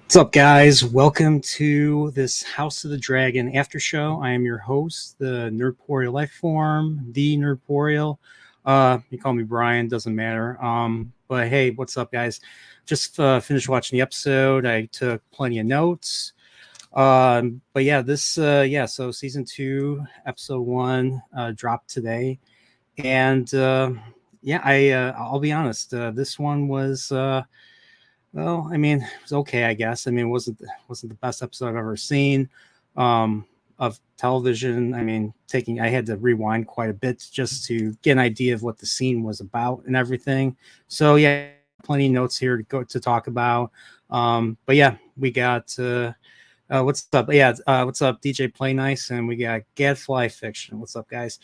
What's up, guys? Welcome to this House of the Dragon after show. I am your host, the Nerdporial life form, the Nerdporial. You call me Brian, doesn't matter. But hey, what's up, guys? Just finished watching the episode. I took plenty of notes. But yeah, so season 2, episode 1 dropped today, and I'll be honest. This one was. Well, I mean, it was okay, I guess. I mean, it wasn't the best episode I've ever seen of television. I mean, I had to rewind quite a bit just to get an idea of what the scene was about and everything. So yeah, plenty of notes here to talk about. But yeah, we got what's up? Yeah, what's up, DJ Play Nice, and we got Gadfly Fiction. What's up, guys?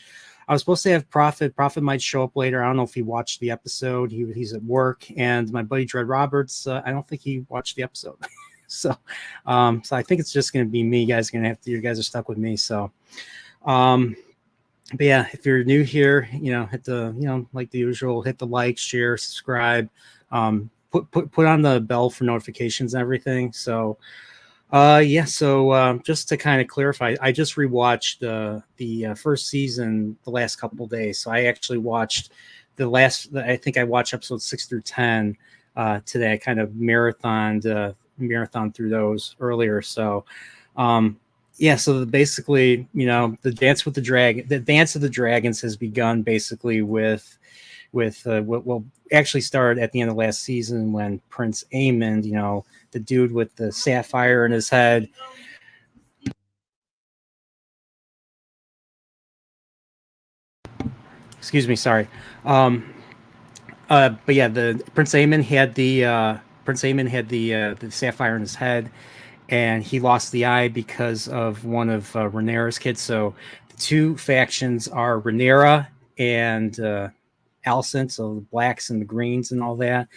I was supposed to have Prophet. Prophet might show up later. I don't know if he watched the episode. He's at work, and my buddy Dread Roberts. I don't think he watched the episode. so I think it's just going to be me. You guys are going to have to. You guys are stuck with me. So, but yeah, if you're new here, hit the like the usual, hit the like, share, subscribe. Put on the bell for notifications and everything. So. Just to kind of clarify, I just rewatched the first season the last couple of days. So I actually watched I think I watched episodes 6 through 10 today. I kind of marathon through those earlier. So, so basically, the Dance of the Dragons has begun basically with what will actually start at the end of last season when Prince Aemond, the dude with the sapphire in his head. Excuse me, sorry. But yeah, the Prince Aemond had the sapphire in his head, and he lost the eye because of one of Rhaenyra's kids. So the two factions are Rhaenyra and Alicent, so the blacks and the greens and all that.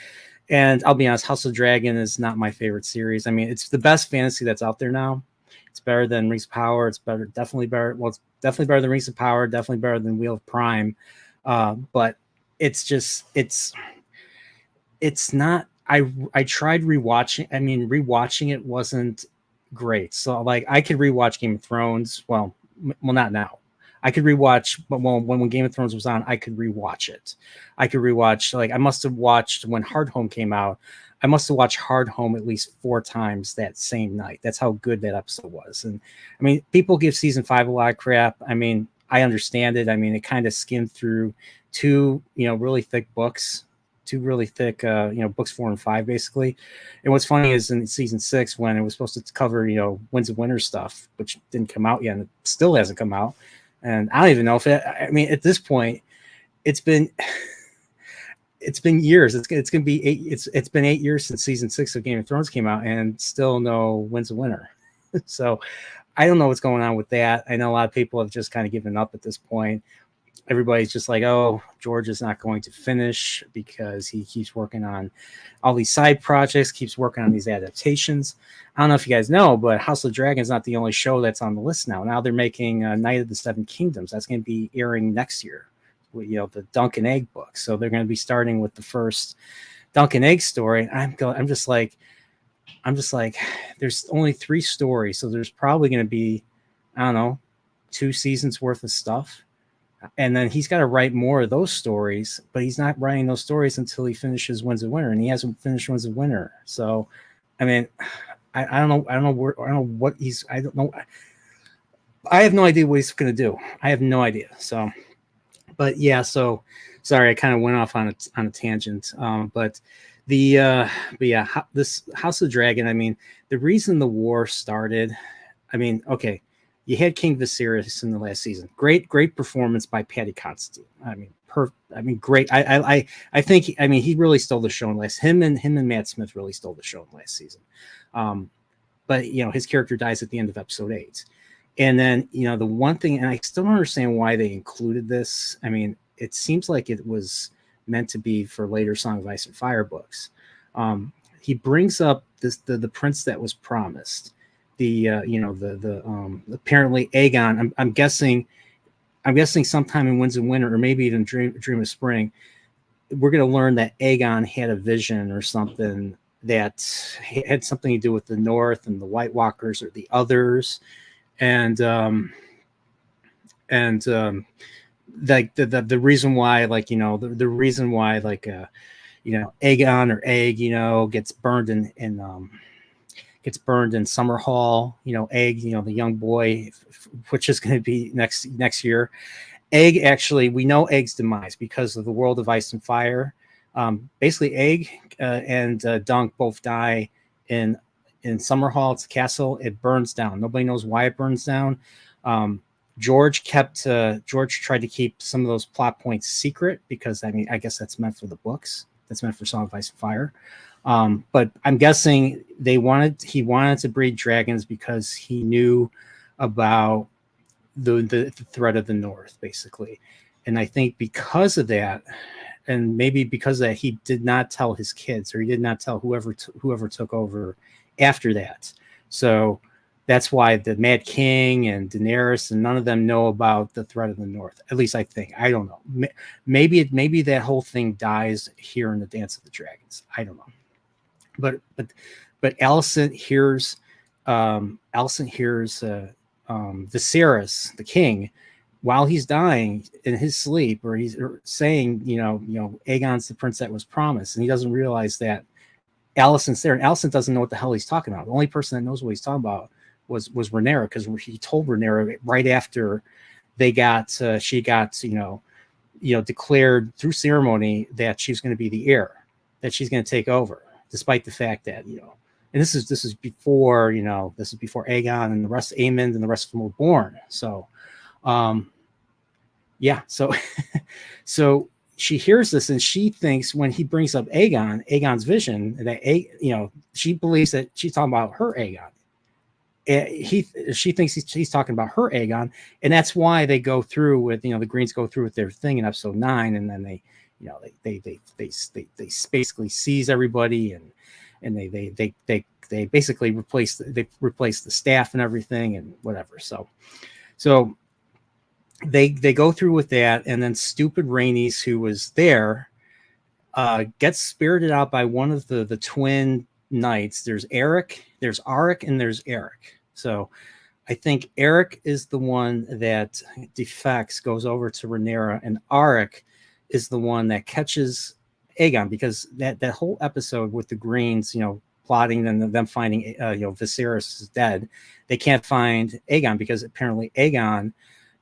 And I'll be honest, House of Dragon is not my favorite series. I mean, it's the best fantasy that's out there now. It's better than Rings of Power. It's definitely better. Well, it's definitely better than Rings of Power. Definitely better than Wheel of Prime. But it's not. I tried rewatching. I mean, rewatching it wasn't great. So like, I could rewatch Game of Thrones. Well, not now. I could rewatch, but when Game of Thrones was on, I could rewatch it. I could rewatch, like, I must have watched when Hard Home came out. I must have watched Hard Home at least 4 times that same night. That's how good that episode was. And I mean, people give season 5 a lot of crap. I mean, I understand it. I mean, it kind of skimmed through 2, really thick books, 2 really thick, books 4 and 5 basically. And what's funny is in season 6, when it was supposed to cover, Winds of Winter stuff, which didn't come out yet, and it still hasn't come out. And I don't even know if I mean, at this point, it's been years. It's going to be 8. It's been 8 years since season 6 of Game of Thrones came out, and still no Winds of Winter. So I don't know what's going on with that. I know a lot of people have just kind of given up at this point. Everybody's just like, oh, George is not going to finish because he keeps working on all these side projects, keeps working on these adaptations. I don't know if you guys know, but House of Dragon is not the only show that's on the list now. Now they're making Night of the Seven Kingdoms. That's going to be airing next year with, the Dunk and Egg book. So they're going to be starting with the first Dunk and Egg story. I'm just like, there's only 3 stories. So there's probably going to be, I don't know, 2 seasons worth of stuff. And then he's got to write more of those stories, but he's not writing those stories until he finishes Winds of Winter, and he hasn't finished Winds of Winter. So, I mean, I don't know. I don't know what he's. I don't know. I have no idea what he's going to do. I have no idea. So, but yeah. So, sorry, I kind of went off on a tangent. This House of Dragon. I mean, the reason the war started. I mean, okay. You had King Viserys in the last season. Great performance by Paddy Considine. I mean, great. I think. I mean, he really stole the show in last. Him and Matt Smith really stole the show in last season. But his character dies at the end of episode 8, and then the one thing, and I still don't understand why they included this. I mean, it seems like it was meant to be for later Song of Ice and Fire books. He brings up the prince that was promised. Apparently Aegon. I'm guessing sometime in Winds of Winter, or maybe even Dream of Spring, we're going to learn that Aegon had a vision or something had something to do with the North and the White Walkers or the others, and like the reason why, like, the reason why, like, Aegon or Egg, gets burned in Summer Hall. Egg, the young boy, which is going to be next year. Egg, actually, we know Egg's demise because of the World of Ice and Fire. Basically, Egg and Dunk both die in Summerhall. It's a castle. It burns down. Nobody knows why it burns down. George tried to keep some of those plot points secret because, I guess that's meant for the books. That's meant for Song of Ice and Fire. But I'm guessing he wanted to breed dragons because he knew about the threat of the North, basically. And I think because of that, and maybe because of that, he did not tell his kids, or he did not tell whoever took over after that. So that's why the Mad King and Daenerys and none of them know about the threat of the North. At least I think. I don't know. Maybe that whole thing dies here in the Dance of the Dragons. I don't know. But Alicent hears Viserys, the king, while he's dying in his sleep, or he's saying, Aegon's the prince that was promised, and he doesn't realize that Alicent's there, and Alicent doesn't know what the hell he's talking about. The only person that knows what he's talking about was Rhaenyra, because he told Rhaenyra right after she got declared through ceremony that she's going to be the heir, that she's going to take over, despite the fact that and this is before Aegon and the rest, Aemond and the rest of them were born. So, so she hears this, and she thinks, when he brings up Aegon's vision, that she believes that she's talking about her Aegon. She thinks he's talking about her Aegon, and that's why they go through with the Greens go through with their thing in episode 9, and then they basically seize everybody, and they basically replace the staff and everything and whatever. So they go through with that, and then stupid Rhaenys, who was there, gets spirited out by one of the twin knights. There's Arik, and there's Eric. So I think Eric is the one that defects, goes over to Rhaenyra, and Arik is the one that catches Aegon, because that whole episode with the Greens, plotting and them finding, Viserys is dead. They can't find Aegon because apparently Aegon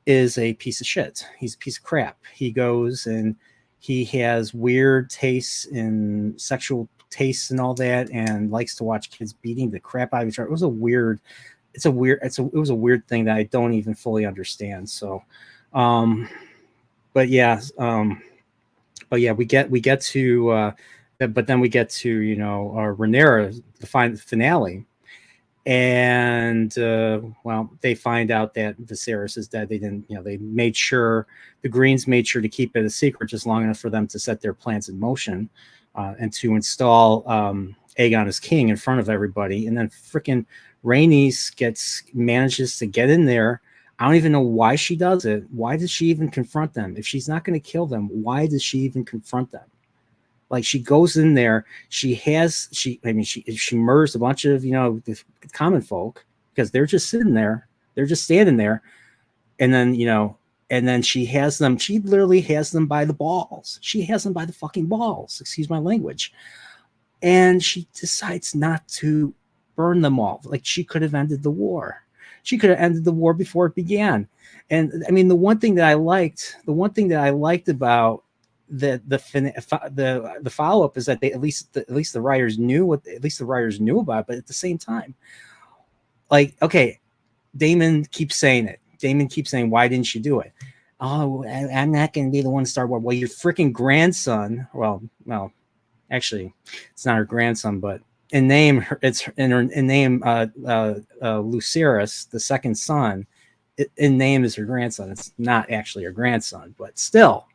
is a piece of shit. He's a piece of crap. He goes and he has weird tastes in sexual tastes and all that, and likes to watch kids beating the crap out of each other. It was a weird thing that I don't even fully understand. So, we get to, but then we get to, Rhaenyra, the finale, and they find out that Viserys is dead. They didn't, the Greens made sure to keep it a secret just long enough for them to set their plans in motion, and to install Aegon as king in front of everybody. And then freaking Rhaenys manages to get in there. I don't even know why she does it. Why does she even confront them? If she's not going to kill them, why does she even confront them? Like, she goes in there, she murders a bunch of, the common folk, because they're just sitting there, they're just standing there. And then she literally has them by the balls. She has them by the fucking balls. Excuse my language. And she decides not to burn them all. Like, she could have ended the war. She could have ended the war before it began. And the one thing that I liked about the follow up is that they at least the writers knew about it. But at the same time, like, okay, Damon keeps saying it. Damon keeps saying, "Why didn't you do it?" Oh, I'm not going to be the one to start war. Well, your freaking grandson. Well, actually, it's not her grandson, but in name, Lucerys, the second son. In name is her grandson. It's not actually her grandson, but still.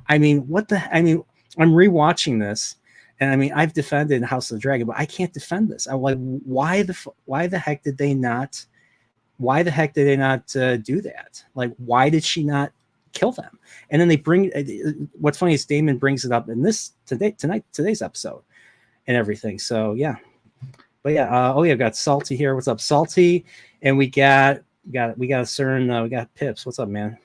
I'm rewatching this, and I've defended House of the Dragon, but I can't defend this. I'm like, why the heck did they not? Why the heck did they not do that? Like, why did she not kill them? And then they bring. What's funny is Damon brings it up in today's episode. and everything. So yeah, but yeah, oh yeah, got Salty here. What's up, Salty? And we got a certain we got Pips. What's up, man?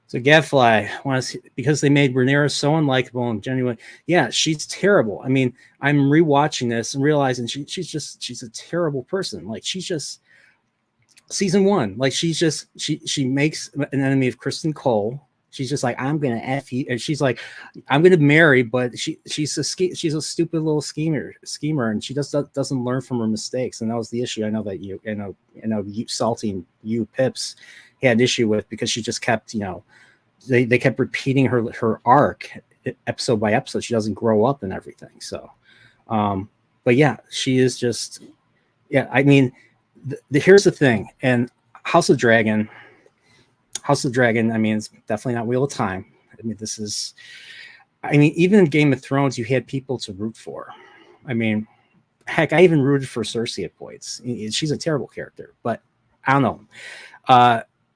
So Gadfly want to see, because they made Rhaenyra so unlikable and genuine. Yeah, she's terrible. I mean, I'm rewatching this and realizing she's a terrible person. Like she's just season one. Like she makes an enemy of Kristen Cole. She's just like, I'm gonna f you, and she's like, I'm gonna marry, but she's a stupid little schemer, and she just doesn't learn from her mistakes, and that was the issue. I know that you Salty and you Pips had issue with, because she just kept, they kept repeating her arc episode by episode. She doesn't grow up and everything. So, but yeah, she is just, yeah. I mean, here's the thing, and House of Dragon. I mean, it's definitely not Wheel of Time. I mean, even in Game of Thrones, you had people to root for. I mean, heck, I even rooted for Cersei at points. She's a terrible character, but I don't know.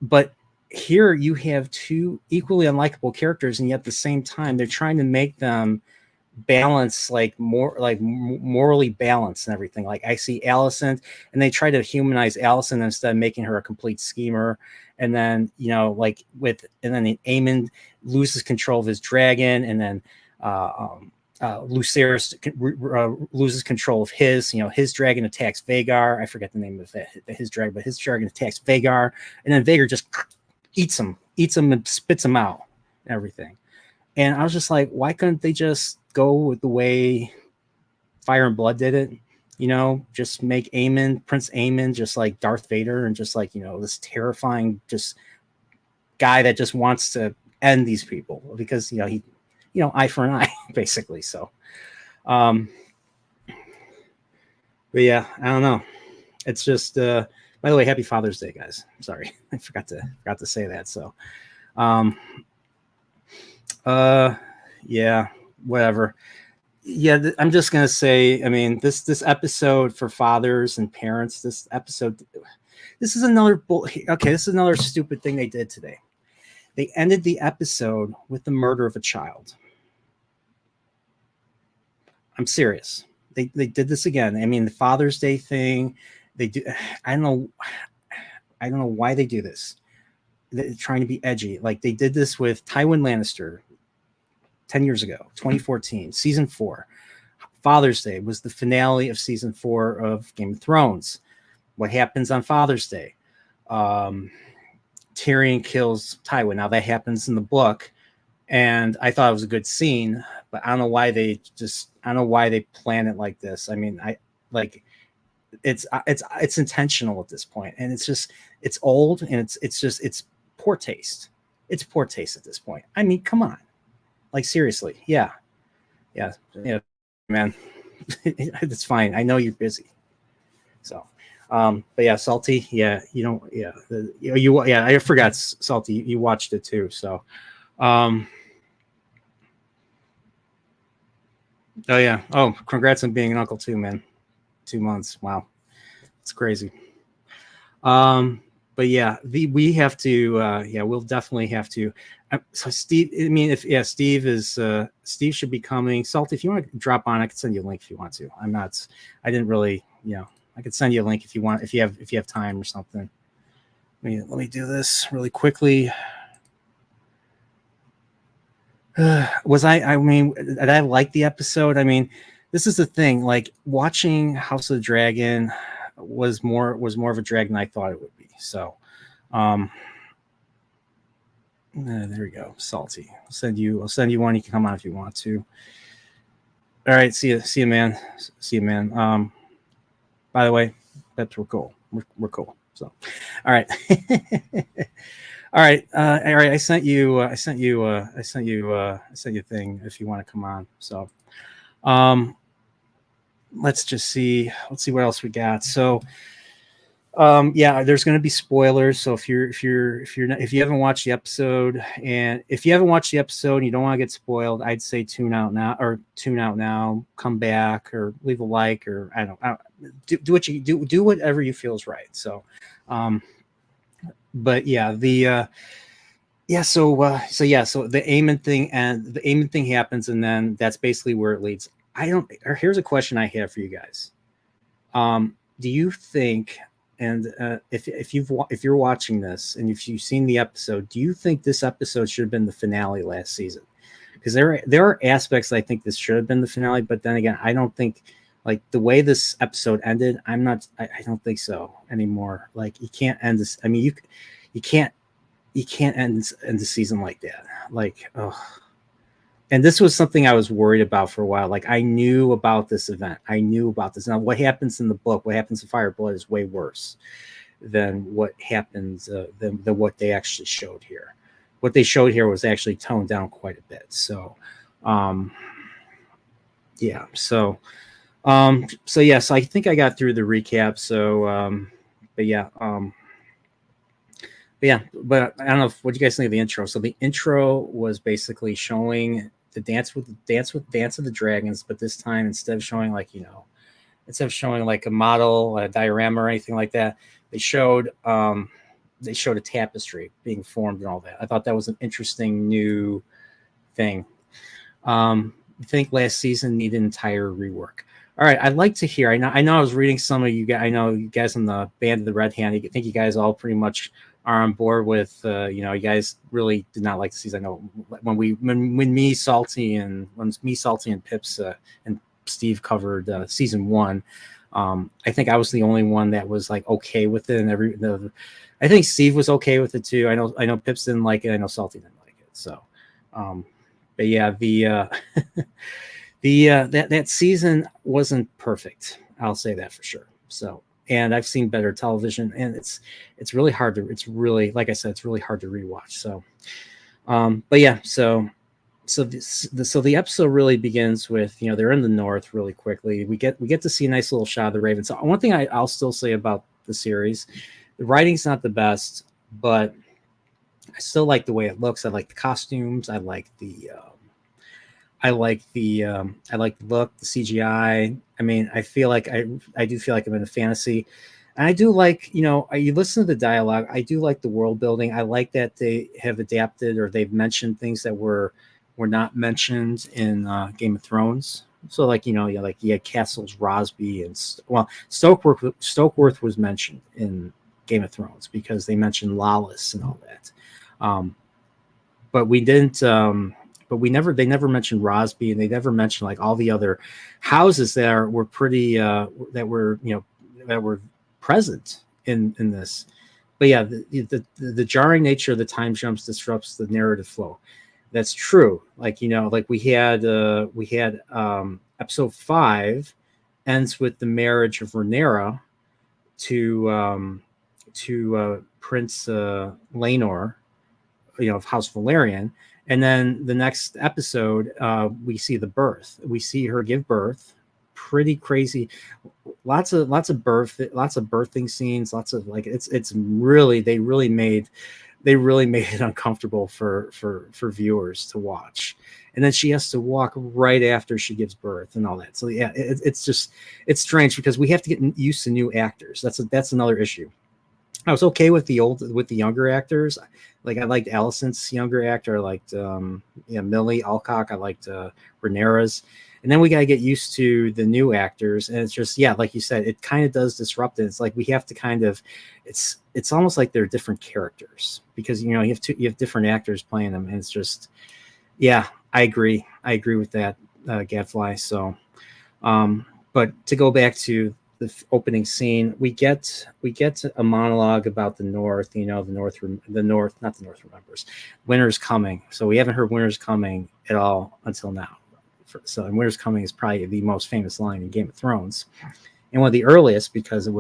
But here you have two equally unlikable characters, and yet at the same time, they're trying to make them balance, like more like morally balanced and everything. Like I see Alicent, and they try to humanize Alicent instead of making her a complete schemer. And then and then Aemon loses control of his dragon, and then Lucerys loses control of his dragon attacks Vhagar. I forget the name of his dragon, but his dragon attacks Vhagar, and then Vhagar just eats him and spits him out and everything. And I was just like, why couldn't they just go with the way Fire and Blood did it? Just make Prince Aemon, just like Darth Vader, and just like, this terrifying just guy that just wants to end these people, because, he, eye for an eye, basically. So, but yeah, I don't know. It's just, by the way, happy Father's Day, guys. Sorry. I forgot to say that. So, yeah, whatever. Yeah, I'm just gonna say, I mean, this episode for fathers and parents, this is another this is another stupid thing they did today. They ended the episode with the murder of a child. I'm serious. They did this again. I mean, the Father's Day thing, they do. I don't know why they do this. They're trying to be edgy. Like they did this with Tywin Lannister 10 years ago, 2014, season 4. Father's Day was the finale of season 4 of Game of Thrones. What happens on Father's Day? Tyrion kills Tywin. Now that happens in the book, and I thought it was a good scene, but I don't know why they plan it like this. I mean, it's intentional at this point, and it's old, and it's poor taste. It's poor taste at this point. I mean, come on. Like seriously, yeah, man, it's fine. I know you're busy, so, but yeah, Salty, yeah, I forgot, Salty, you watched it too, so, oh yeah, oh, congrats on being an uncle too, man. 2 months, wow, it's crazy. But yeah, we have to, we'll definitely have to. So Steve, I mean, Steve should be coming. Salt, if you want to drop on, I can send you a link if you want to. I didn't really, I could send you a link if you want, if you have time or something. Let me do this really quickly. I mean, did I like the episode? I mean, this is the thing, like watching House of the Dragon was more of a drag than I thought it would be. So, there we go. Salty. I'll send you one. You can come on if you want to. All right. See you, man. By the way, that's we're cool. We're cool. So, all right. All right. I sent you a thing if you want to come on. So, let's see what else we got. So, there's going to be spoilers. So if you haven't watched the episode, and if you haven't watched the episode and you don't want to get spoiled, I'd say tune out now, come back, or leave a like, or I don't do what you do whatever you feel is right. So, but yeah, so the Aemon thing happens, and then that's basically where it leads. I don't. Or here's a question I have for you guys. Do you think, and if you're watching this and if you've seen the episode, do you think this episode should have been the finale last season? Because there are aspects I think this should have been the finale, but then again, I don't think like the way this episode ended. I don't think so anymore. Like you can't end this. I mean, you can't end the season like that. Like, oh. And this was something I was worried about for a while. Like I knew about this event. I knew about this. Now, what happens in the book, what happens in Fire Blood is way worse than what happens than what they actually showed here. What they showed here was actually toned down quite a bit. So, yeah. So yes, I think I got through the recap. So, but yeah. But I don't know what you guys think of the intro. So the intro was basically showing the dance of the dragons, but this time instead of showing like a model, a diorama, or anything like that, they showed a tapestry being formed and all that. I thought that was an interesting new thing. I think last season needed entire rework. All right, I'd like to hear. I know I was reading some of you guys. I know you guys on the Band of the Red Hand. I think you guys all pretty much are on board with. You guys really did not like the season. I know when me, Salty, and Pips and Steve covered season 1. I think I was the only one that was like okay with it, and I think Steve was okay with it too. I know Pips didn't like it. I know Salty didn't like it. So, but yeah, that season wasn't perfect. I'll say that for sure. So, and I've seen better television, and it's really hard to. It's really, like I said, it's really hard to rewatch. So, but yeah, so the episode really begins with they're in the north really quickly. We get to see a nice little shot of the Raven. So one thing I'll still say about the series, the writing's not the best, but I still like the way it looks. I like the costumes. I like the look, the CGI. I mean, I feel like I do feel like I'm in a fantasy. And I do like, you listen to the dialogue. I do like the world building. I like that they have adapted or they've mentioned things that were not mentioned in Game of Thrones. So like, you had Castles Rosby and Stokeworth was mentioned in Game of Thrones because they mentioned Lawless and all that. But we didn't, they never mentioned Rosby, and they never mentioned like all the other houses that were pretty, that were present in this. But yeah, the jarring nature of the time jumps disrupts the narrative flow. That's true. Like, we had episode 5 ends with the marriage of Rhaenyra to Prince Laenor, of House Valerian. And then the next episode, we see the birth. We see her give birth. Pretty crazy. Lots of birthing scenes. Lots of like it's really they really made it uncomfortable for viewers to watch. And then she has to walk right after she gives birth and all that. So yeah, it's strange because we have to get used to new actors. That's another issue. I was okay with the younger actors. Like I liked Allison's younger actor. I liked Millie Alcock. I liked Rhaenyra's. And then we got to get used to the new actors. And it's just, like you said, it kind of does disrupt it. It's like we have to kind of, it's almost like they're different characters because, you have different actors playing them. And it's just, I agree. I agree with that, Gadfly. So, but to go back to the opening scene, we get a monologue about the North. The North, not the North remembers. Winter's coming. So we haven't heard Winter's coming at all until now. And Winter's coming is probably the most famous line in Game of Thrones, and one of the earliest because I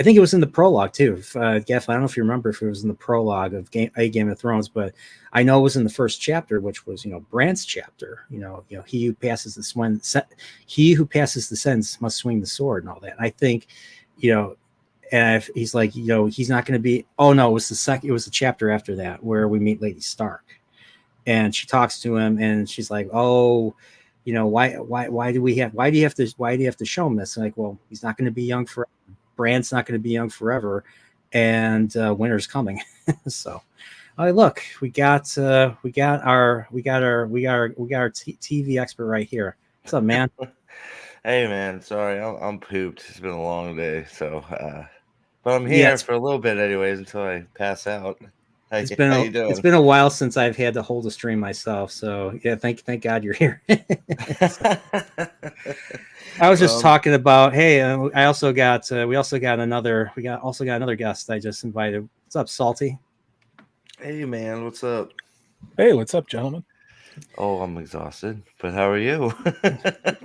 think it was in the prologue too. Gaff, I don't know if you remember if it was in the prologue of Game of Thrones, but I know it was in the first chapter, which was Bran's chapter. He who passes the sentence must swing the sword and all that. And I think, and if he's like, he's not going to be. Oh no, it was the chapter after that where we meet Lady Stark. And she talks to him, and she's like, "Oh, why do you have to show him this?" And like, well, he's not going to be young forever. Bran's not going to be young forever, and winter's coming. So, look, we got our TV expert right here. What's up, man? Hey man, sorry, I'm pooped. It's been a long day, so but I'm Yeah, here for a little bit anyways until I pass out. How it's you, been how a you it's doing? been a while since I've had to hold a stream myself. So yeah, thank God you're here. I was just Well, talking about, hey, I also got we got another guest I just invited. What's up, Salty? hey man, what's up? Hey, what's up, gentlemen? Oh, I'm exhausted, but how are you?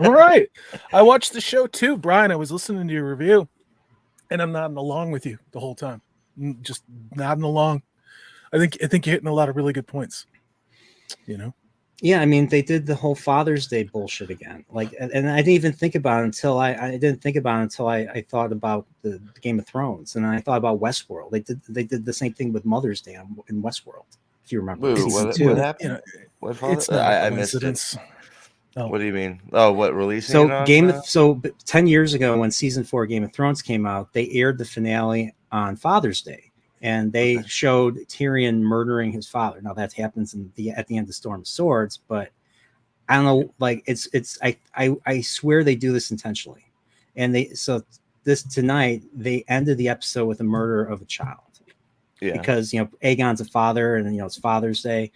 All right. I watched the show too, Brian. I was listening to your review, and I'm nodding along with you the whole time. Just nodding along. I think you're hitting a lot of really good points. You know? Yeah, I mean, they did the whole Father's Day bullshit again. Like, and I didn't even think about it until I didn't think about it until I thought about the Game of Thrones, and I thought about Westworld. They did the same thing with Mother's Day in Westworld, if you remember, Woo, season what two. You happened? know, What father? it's not a I missed it. coincidence. Oh, What do you mean? Oh, what releasing it So on? 10 years ago, when season 4 of Game of Thrones came out, they aired the finale on Father's Day, and they Okay. showed Tyrion murdering his father. Now that happens at the end of Storm of Swords, but I don't know, like I swear they do this intentionally. And this tonight they ended the episode with the murder of a child Yeah. because Aegon's a father, and it's Father's Day.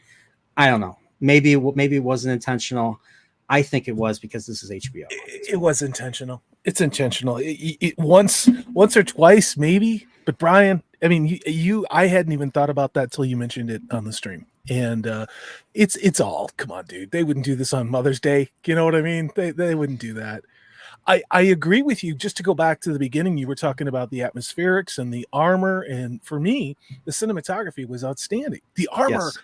I don't know. Maybe it wasn't intentional. I think it was because this is HBO. it was intentional. It's intentional. Once or twice, maybe. But Brian, I mean, I hadn't even thought about that till you mentioned it on the stream. And it's all, come on, dude. They wouldn't do this on Mother's Day. You know what I mean? They wouldn't do that. I agree with you. Just to go back to the beginning, you were talking about the atmospherics and the armor. And for me, the cinematography was outstanding. The armor, Yes.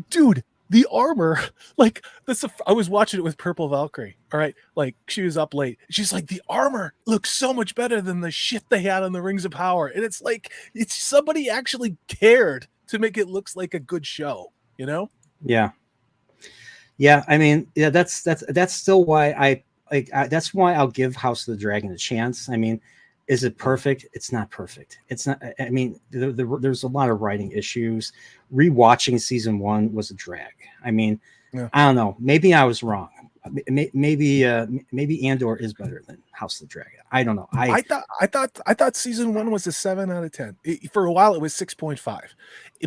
dude, the armor, like this. I was watching it with Purple Valkyrie. All right, like she was up late. She's like, the armor looks so much better than the shit they had on the Rings of Power, and it's like it's somebody actually cared to make it looks like a good show. You know? Yeah. Yeah. I mean, yeah. That's still why that's why I'll give House of the Dragon a chance. I mean, is it perfect? It's not perfect. It's not. I mean, there's a lot of writing issues. Rewatching season 1 was a drag. I mean, Yeah. I don't know. Maybe I was wrong. Maybe Andor is better than House of the Dragon. I don't know. I thought season 1 was a 7 out of 10. For a while, it was 6.5.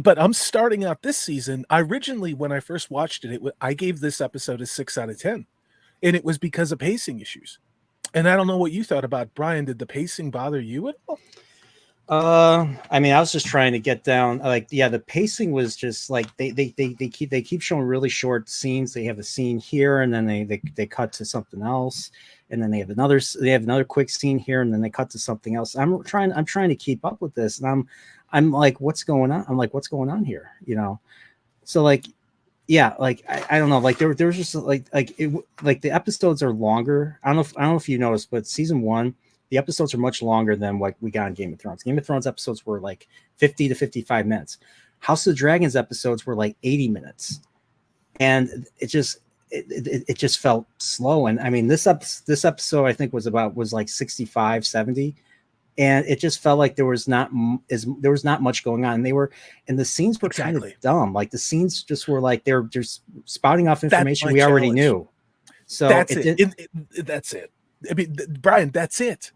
But I'm starting out this season. I originally, when I first watched it, I gave this episode a 6 out of 10, and it was because of pacing issues. And I don't know what you thought about Brian. Did the pacing bother you at all? I mean, I was just trying to get down. Like, yeah, the pacing was just like they keep showing really short scenes. They have a scene here, and then they cut to something else, and then they have another quick scene here, and then they cut to something else. I'm trying to keep up with this, and I'm like, what's going on? I'm like, what's going on here? So like, yeah, like I don't know, like there was just like the episodes are longer. I don't know if you noticed, but season 1, the episodes are much longer than what we got in Game of Thrones. Game of Thrones episodes were like 50 to 55 minutes. House of the Dragons episodes were like 80 minutes, and it just felt slow. And I mean, this episode I think was like 65, 70, and it just felt like there was not much going on. And the scenes were kind of dumb. Like the scenes just were like they're just spouting off information we already knew. So that's it. That's it. I mean, Brian, that's it.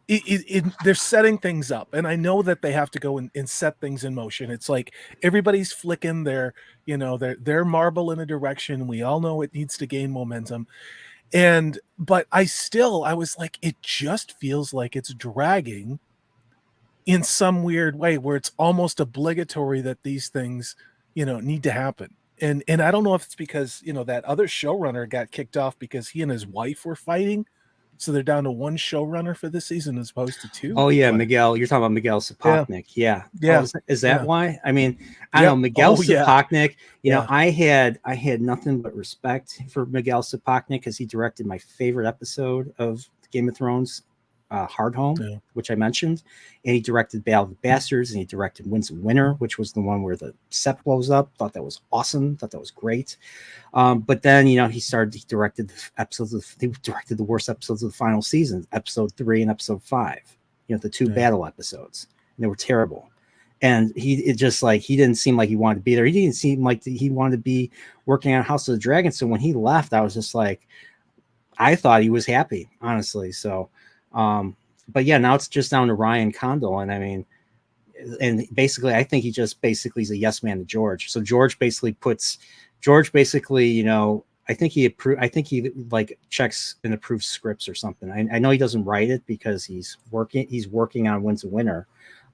They're setting things up, and I know that they have to go and set things in motion. It's like everybody's flicking their marble in a direction. We all know it needs to gain momentum, but I was like, it just feels like it's dragging in some weird way, where it's almost obligatory that these things, need to happen. And I don't know if it's because that other showrunner got kicked off because he and his wife were fighting. So they're down to one showrunner for this season as opposed to two. Oh yeah, But Miguel. You're talking about Miguel Sapochnik. Yeah. yeah, Oh, is that yeah, why? I mean, I yeah. don't know. Miguel Sapochnik. Yeah. I had nothing but respect for Miguel Sapochnik because he directed my favorite episode of Game of Thrones, Hard Home, Yeah. which I mentioned, and he directed Battle of the Bastards, and he directed Winds of Winter, which was the one where the set blows up. Thought that was awesome. Thought that was great. But then he directed the worst episodes of the final season, episode 3 and episode 5. The two battle episodes, and they were terrible. And he didn't seem like he wanted to be there. He didn't seem like he wanted to be working on House of the Dragon. So when he left, I was just like, I thought he was happy, honestly. So, but yeah, now it's just down to Ryan Condal, and I mean, and basically, I think he just basically is a yes man to George. So George basically, you know, I think he like checks and approves scripts or something. I know he doesn't write it because he's working on Wins a Winner.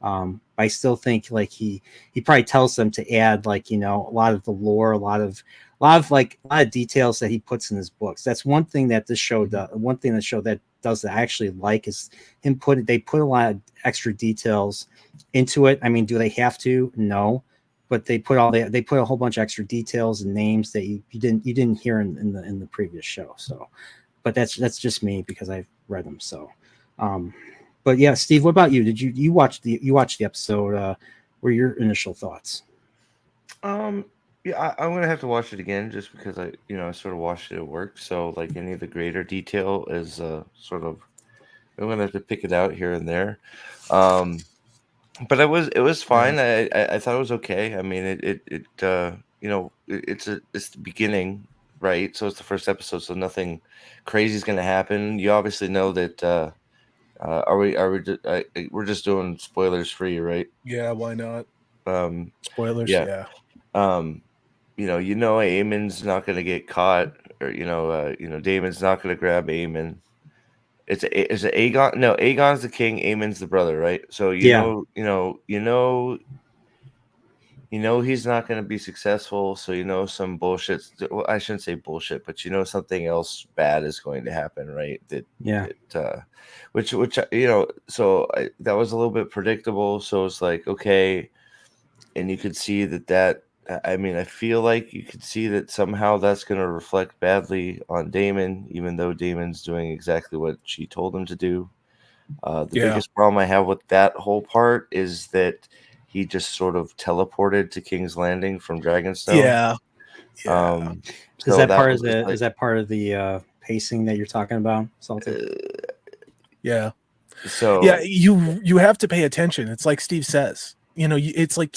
I still think like he probably tells them to add like, you know, a lot of the lore, a lot of details that he puts in his books. That's one thing that this show does. One thing the show that does that I actually like is they put a lot of extra details into it. I mean, do they have to? No, but they put a whole bunch of extra details and names that you didn't hear in the previous show. So, but that's just me because I've read them. So, but yeah, Steve, what about you? Did you watch the episode? What were your initial thoughts? Yeah, I'm gonna have to watch it again just because I sort of watched it at work. So like any of the greater detail is sort of I'm gonna have to pick it out here and there. But it was fine. I thought it was okay. I mean, it's the beginning, right? So it's the first episode, so nothing crazy is gonna happen. You obviously know that. We're just doing spoilers free, right? Yeah, why not? Spoilers, Yeah. yeah. Aemon's not going to get caught, or Damon's not going to grab Aemon. Is it Aegon? No, Aegon's the king. Aemon's the brother, right? So you know he's not going to be successful. So some bullshit. Well, I shouldn't say bullshit, but something else bad is going to happen, right? Which that was a little bit predictable. So it's like okay, and you could see that. I mean, I feel like you could see that somehow that's going to reflect badly on Damon, even though Damon's doing exactly what she told him to do. The biggest problem I have with that whole part is that he just sort of teleported to King's Landing from Dragonstone. Yeah. Is that part of the pacing that you're talking about, Salty? Yeah. So yeah, you have to pay attention. It's like Steve says. It's like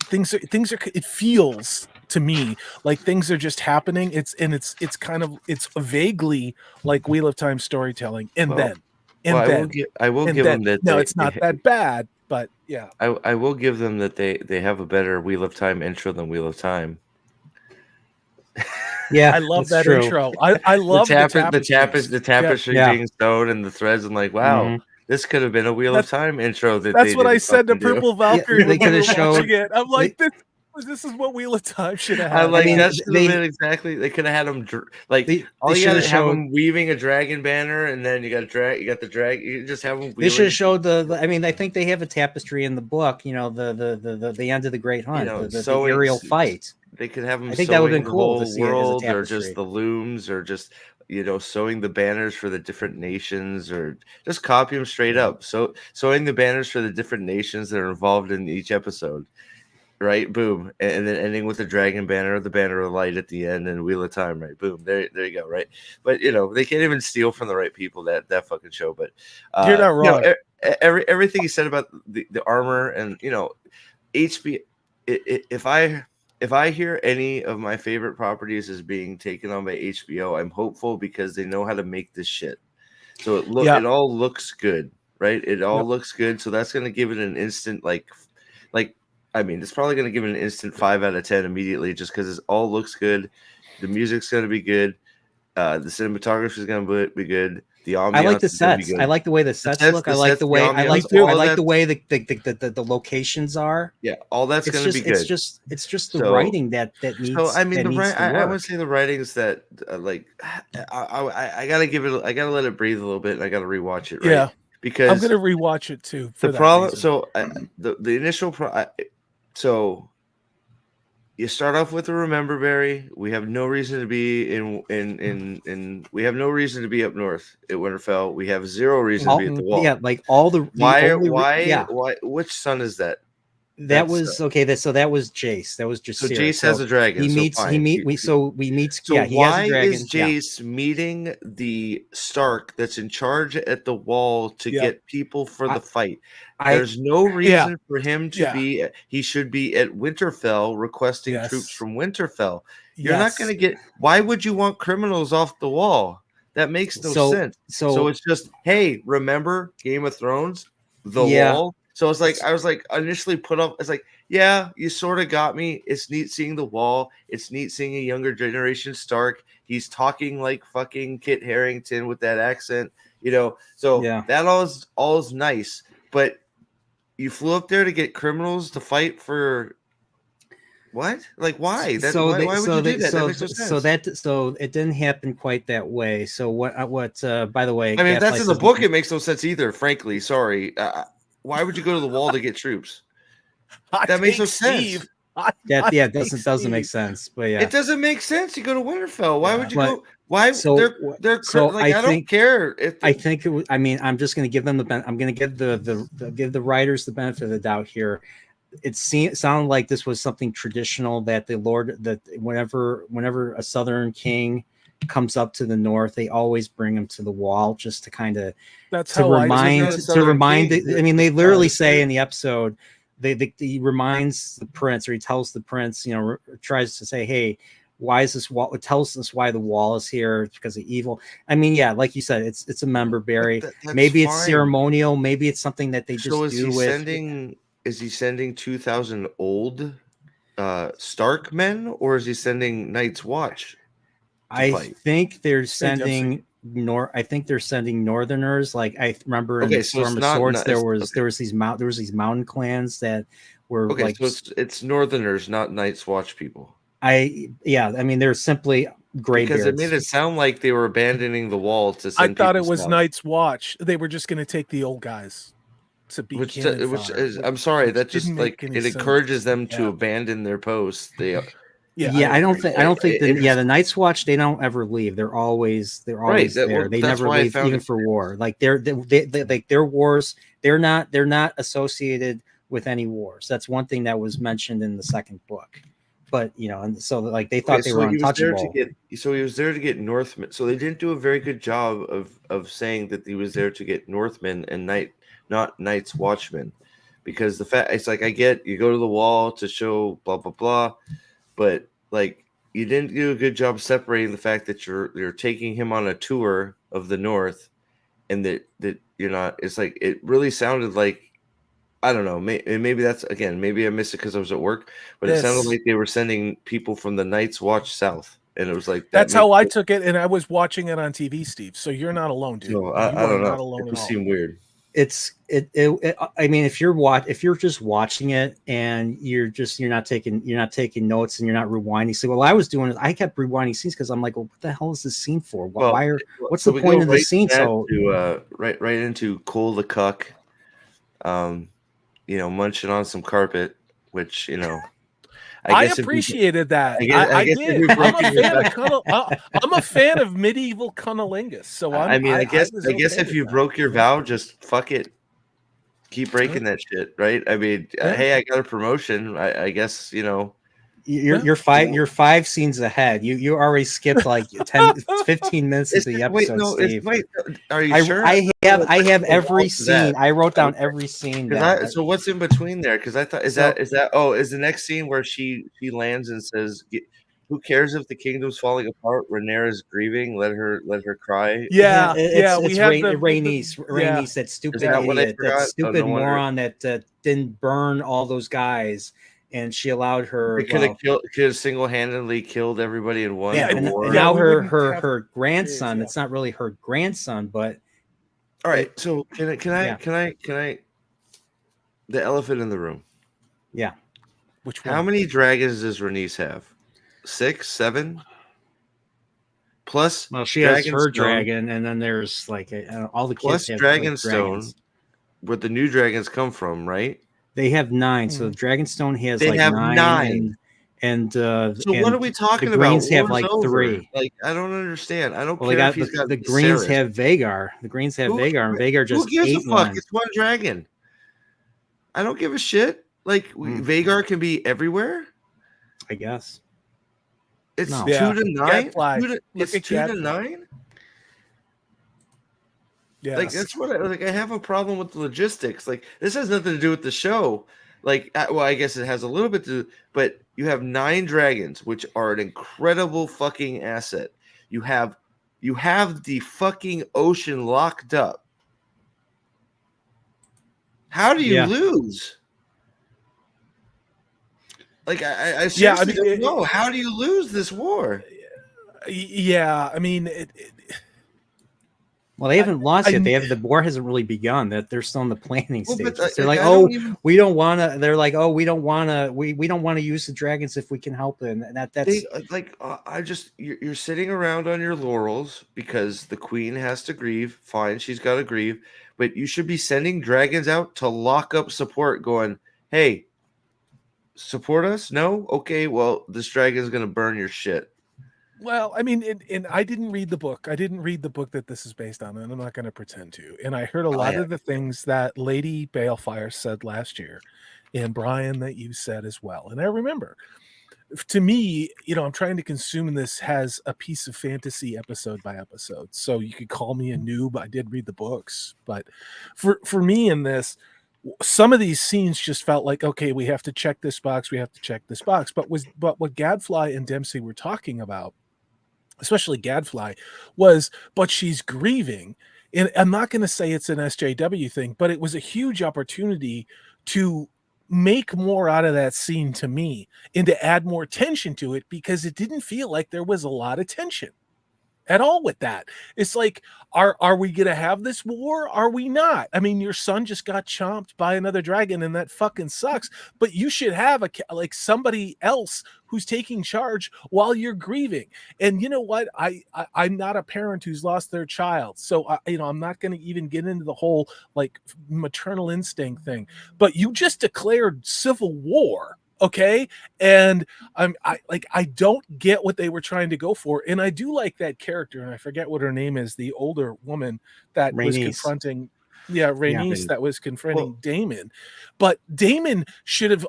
things are. It feels to me like things are just happening. It's kind of vaguely like Wheel of Time storytelling. I will give them that. No, it's not that bad, but yeah. I will give them that they have a better Wheel of Time intro than Wheel of Time. Yeah, I love that intro. I love the tapestry being sewed and the threads. I'm like, wow. Mm-hmm. This could have been a Wheel of Time intro. That's what I said to Purple Valkyrie when we were watching it. I'm like, this is what Wheel of Time should have had. That should have been exactly. They could have had them all you got to have them weaving a dragon banner, and then you got the drag. You just have them. They should have showed the. I mean, I think they have a tapestry in the book. You know, the end of the Great Hunt, the aerial fight. They could have them. I think that would have been cool to see world, it as a or just the looms, or just sewing the banners for the different nations, or just copy them straight up. So sewing the banners for the different nations that are involved in each episode, right? Boom, and then ending with the dragon banner, or the banner of light at the end, and Wheel of Time, right? Boom, there you go, right? But they can't even steal from the right people that fucking show. But you're not wrong. Everything you said about the armor and HB, if I hear any of my favorite properties is being taken on by HBO, I'm hopeful because they know how to make this shit. So it all looks good, right? It all looks good. So that's going to give it an instant, it's probably going to give it an instant 5 out of 10 immediately just because it all looks good. The music's going to be good. The cinematography is going to be good. The ambiance. I like the sets. I like the way the sets look. I like the way the locations are. Yeah, all that's going to be good. It's just the writing that needs. So I mean, I would say the writings that I gotta give it. I gotta let it breathe a little bit. And I gotta rewatch it. Right? Yeah, because I'm gonna rewatch it too. The problem. So the initial. So you start off with a Remember Berry. We have no reason to be in we have no reason to be up north at Winterfell. We have zero reason to be at the Wall. Yeah, like all the why which son is that? That was okay. That was Jace. That was just so Jace has a dragon. We meet. So we meet. So yeah, he has a dragon. Is Jace meeting the Stark that's in charge at the Wall to get people for the fight? There's no reason for him to be. He should be at Winterfell requesting troops from Winterfell. You're not going to get. Why would you want criminals off the Wall? That makes no So- sense. so- So it's just, hey, remember Game of Thrones, the Yeah. wall? So it's like I was like initially put up. It's like, yeah, you sort of got me. It's neat seeing the wall. It's neat seeing a younger generation Stark. He's talking like fucking Kit Harington with that accent, you know. So Yeah. that all is nice, but you flew up there to get criminals to fight for what? Like why? Why would you do that? That makes no sense. So it didn't happen quite that way. So what? By the way, I mean, if that's Gaslight in the says- book, it makes no sense either. Frankly, sorry. Why would you go to the wall to get troops? That makes no sense. That doesn't make sense. But yeah, It doesn't make sense. You go to Winterfell. Why would you But- go? Why? so- they're so like I I don't think- care if I think it was. I mean, I'm just going to give them I'm going to give give the writers the benefit of the doubt here. It sounded like this was something traditional that whenever a Southern king comes up to the north, they always bring him to the wall just to kind of That's to how remind I to remind. King. I mean, they literally say in the episode, he reminds the prince, or he tells the prince, tries to say, hey, why is this wall? It tells us why the wall is here. It's because of evil. I mean, yeah, like you said, it's a member berry. Maybe it's fine. ceremonial. Maybe it's something that they just So do with. Is he sending 2,000 old Stark men, or is he sending Night's Watch? I fight? think they're sending I think they're sending Northerners. Like I remember in Okay, the so it's Storm of not- Swords, not- there it's- was these mountain clans that were Okay, like. so it's Northerners, not Night's Watch people. I mean, they're simply graybeards. Because it made it sound like they were abandoning the wall to I send. thought it people was south. Night's Watch. They were just going to take the old guys to be cannon fodder, I'm sorry, which that just didn't like make any it sense. encourages them to Yeah. abandon their posts. They I don't think It- the Night's Watch, they don't ever leave. They're always Right, there. They that's never why I leave found even it- for war. Like like their wars, they're not associated with any wars. That's one thing that was mentioned in the second book. But and so like they thought they were untouchable. So he was there to get Northmen. So they didn't do a very good job of saying that he was there to get Northmen and not Night's Watchmen, because the fact it's like I get you go to the wall to show blah blah blah, but like you didn't do a good job separating the fact that you're taking him on a tour of the North, and that you're not. It's like it really sounded like. I don't know. Maybe that's again. Maybe I missed it because I was at work, but it sounded like they were sending people from the Night's Watch south, and it was like that's how I took it, and I was watching it on TV, Steve. So you're not alone, dude. So I don't know. Not alone It at all. seemed weird. I mean, if you're just watching it and you're not taking notes and you're not rewinding. So what I was doing is I kept rewinding scenes because I'm like, well, what the hell is this scene for? What's the point of the scene? So right into Cole the Cuck, munching on some carpet, which I appreciated that. I did. I'm a fan of medieval cunnilingus. So I guess if you broke your vow, just fuck it. Keep breaking that shit, right? I mean, hey, I got a promotion. I guess you're 5 scenes ahead. You already skipped like 15 minutes into the episode, Steve. Are you sure? I have every scene. I wrote down every scene. So what's in between there? Because I thought is the next scene where she lands and says, "Who cares if the kingdom's falling apart? Rhaenyra's grieving. Let her cry." We have Rhaenys, that stupid idiot, that stupid moron that didn't burn all those guys. And she allowed her. Could have single-handedly killed everybody in one. And now her grandson. It's not really her grandson, but all right. So can I? The elephant in the room. Yeah. Which one? How many dragons does Rhaenys have? 6, 7. Plus, she has her dragon, and then there's like all the kids have Dragonstone, where the new dragons come from, right? They have 9, so Dragonstone has they have 9. So what are we talking about? The Greens have like 3. Like I don't understand. I don't care if he's got the Greens have Vhagar. The Greens have Vhagar, and Vhagar just who gives ate a fuck? one. It's one dragon. I don't give a shit. Like Vhagar can be everywhere. I guess. It's 2 to 9. It's 2 to 9. Yeah, like that's what I have a problem with the logistics. Like this has nothing to do with the show. Like, well, I guess it has a little bit to, but you have 9 dragons, which are an incredible fucking asset. You have You have the fucking ocean locked up. How do you lose? Like, I seriously don't know. How do you lose this war? Yeah, I mean, well, they haven't lost yet. The war hasn't really begun. That they're still in the planning stages. They're like, we don't want to. They're like, oh, we don't want to. We don't want to use the dragons if we can help it. And that's like, you're sitting around on your laurels because the queen has to grieve. Fine, she's got to grieve, but you should be sending dragons out to lock up support. Going, hey, support us? No, okay. Well, this dragon's gonna burn your shit. Well, I mean, and I didn't read the book. I didn't read the book that this is based on, and I'm not going to pretend to. And I heard a lot of the things that Lady Balefire said last year, and Brian that you said as well. And I remember, to me, I'm trying to consume this as a piece of fantasy episode by episode. So you could call me a noob. I did read the books, but for me in this, some of these scenes just felt like, okay, we have to check this box. We have to check this box. But what Gadfly and Dempsey were talking about, especially Gadfly, but she's grieving. And I'm not going to say it's an SJW thing, but it was a huge opportunity to make more out of that scene to me and to add more tension to it, because it didn't feel like there was a lot of tension at all with that. It's like, are we gonna have this war? Are we not? I mean, your son just got chomped by another dragon, and that fucking sucks. But you should have like somebody else who's taking charge while you're grieving. And you know what? I'm not a parent who's lost their child, so I'm not going to even get into the whole like maternal instinct thing. But you just declared civil war. Okay. And I don't get what they were trying to go for. And I do like that character, and I forget what her name is, the older woman that was confronting Rhaenys, that was confronting Daemon. But Daemon should have,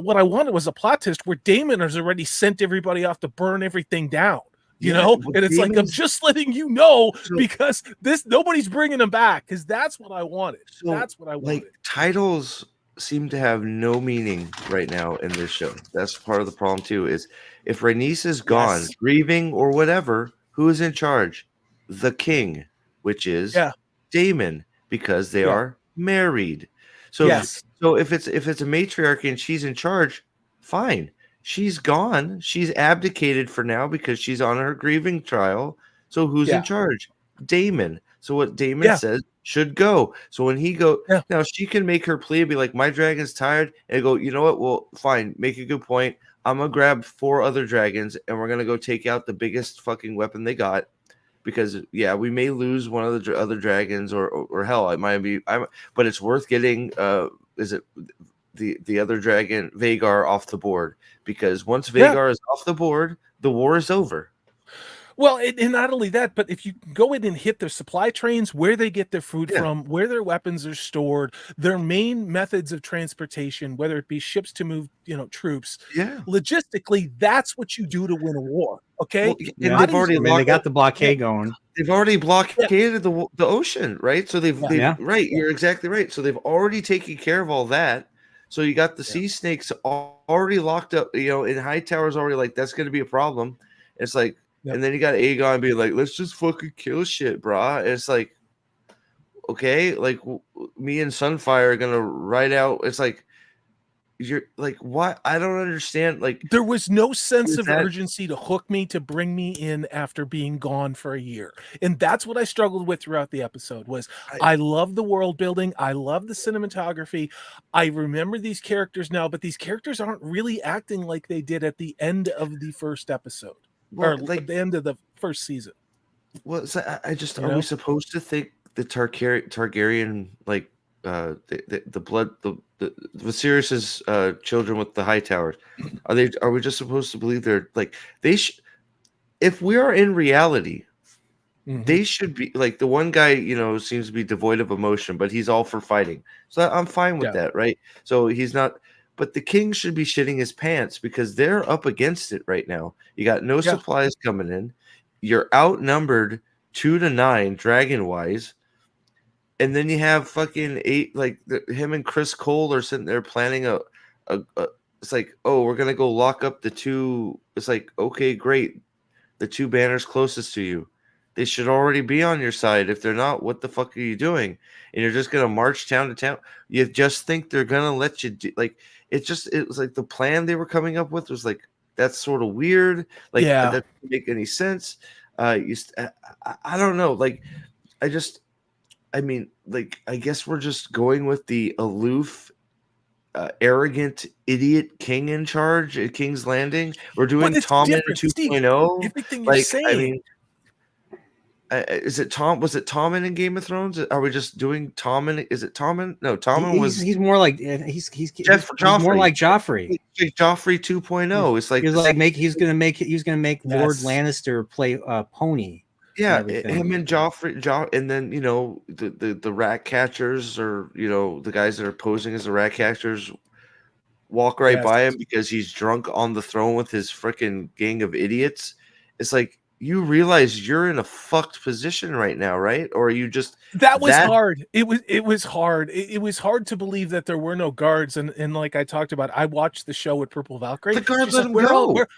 what I wanted was a plot twist where Daemon has already sent everybody off to burn everything down. And it's like, I'm just letting you know, because nobody's bringing them back, because that's what I wanted. That's what I wanted. Like, titles seem to have no meaning right now in this show. That's part of the problem too, is if Rhaenys is gone, grieving or whatever, who is in charge? The king, which is Daemon, because they are married. So if it's a matriarchy and she's in charge, fine. She's gone. She's abdicated for now because she's on her grieving trial. So who's in charge? Daemon. So what Daemon says should go. So when he go, now she can make her plea and be like, my dragon's tired, and go, you know what? Well, fine, make a good point. I'm gonna grab 4 other dragons and we're gonna go take out the biggest fucking weapon they got, because we may lose one of the other dragons, or hell, it might be, but it's worth getting is it the other dragon Vhagar off the board, because once Vhagar is off the board, the war is over. Well, and not only that, but if you go in and hit their supply trains, where they get their food from, where their weapons are stored, their main methods of transportation, whether it be ships to move, troops, logistically, that's what you do to win a war. Okay, and they've already they got the blockade going. They've already blockaded the ocean, right? So they've right. You're exactly right. So they've already taken care of all that. So you got the sea snakes already locked up. In Hightower's already like, that's going to be a problem. It's like. And then you got Aegon being like, let's just fucking kill shit, brah. And it's like, okay, like me and Sunfire are gonna ride out. It's like, you're like, what? I don't understand. Like, there was no sense of urgency to hook me, to bring me in after being gone for a year. And that's what I struggled with throughout the episode. Was I love the world building, I love the cinematography, I remember these characters now, but these characters aren't really acting like they did at the end of the first episode. Or like the end of the first season. Well, so I just, are we supposed to think the Targaryen, like the blood, the Viserys's children with the high towers, are we just supposed to believe they're like, if we are in reality, they should be like, the one guy seems to be devoid of emotion, but he's all for fighting, so I'm fine with that, right? So he's not. But the king should be shitting his pants, because they're up against it right now. You got no supplies coming in. You're outnumbered 2-9 dragon-wise. And then you have fucking 8, like him and Chris Cole are sitting there planning a it's like, oh, we're going to go lock up the 2. It's like, okay, great. The 2 banners closest to you. They should already be on your side. If they're not, what the fuck are you doing? And you're just gonna march town to town. You just think they're gonna let you do like it was like the plan they were coming up with was like that's sort of weird. Like that doesn't make any sense. I don't know. Like I mean, like I guess we're just going with the aloof arrogant idiot king in charge at King's Landing. We're doing Tommen 2.0. Everything you're saying. I mean, is it Tom? Was it Tommen in Game of Thrones? Are we just doing Tommen? Is it Tommen? No, Tommen he's more like he's more like Joffrey. Like Joffrey 2.0. It's like he's gonna make Lord Lannister play pony. Yeah, him and Joffrey, and then the rat catchers, or the guys that are posing as the rat catchers, walk right by him because he's drunk on the throne with his freaking gang of idiots. It's like, you realize you're in a fucked position right now, right? Or are you just that was hard. It was hard. It was hard to believe that there were no guards. And like I talked about, I watched the show with Purple Valkyrie. The guards let him go. But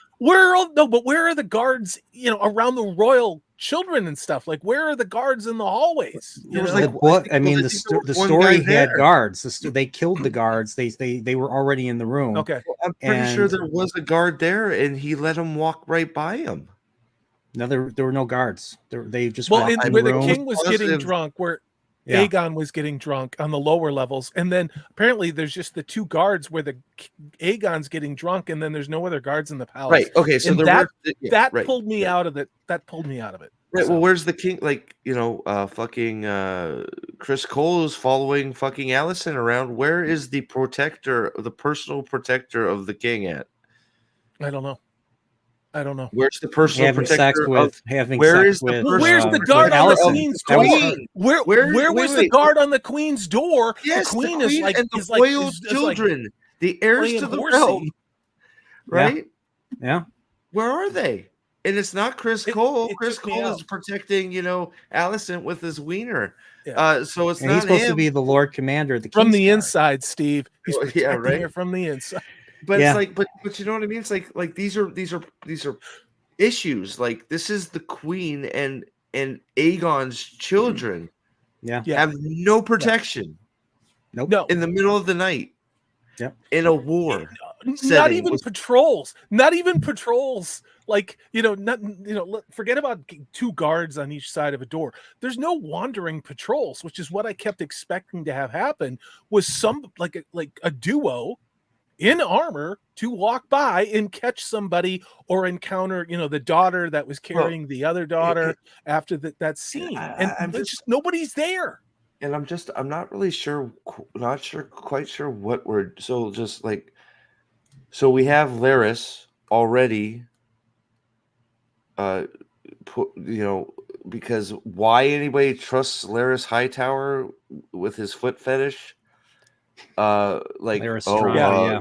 where are the guards? Around the royal children and stuff. Like, where are the guards in the hallways? The story had guards. They killed the guards. They were already in the room. Okay, well, I'm pretty sure there was a guard there, and he let him walk right by him. No, there were no guards. They just where the king was getting drunk, where Aegon was getting drunk on the lower levels, and then apparently there's just the two guards where the Aegon's getting drunk, and then there's no other guards in the palace. Right. Okay. So that pulled me out of it. That pulled me out of it. Right. So. Well, where's the king? Like, fucking Chris Cole is following fucking Allison around. Where is the personal protector of the king at? I don't know. Where's the personal protector? Where's the guard on the queen's door? Where's the guard on the queen's door? Yes, the queen is like the royal children, the heirs to the realm, right? Yeah. Where are they? And it's not Chris Cole. Chris Cole is protecting, Allison with his wiener. Yeah. So it's and not he's supposed him. to be the Lord Commander of the from the inside, Steve. He's right from the inside. But it's like, but you know what I mean? It's like these are issues. Like, this is the queen and Aegon's children. Have no protection. Nope. No. In the middle of the night. Yep. In a war. Not even patrols. Like, forget about two guards on each side of a door. There's no wandering patrols, which is what I kept expecting to have happen. Was some like a duo in armor to walk by and catch somebody or encounter, the daughter that was carrying the other daughter after that scene. And just nobody's there. And I'm not really sure, quite sure what we're, so we have Larys already, because why anybody trusts Larys Hightower with his foot fetish? Why are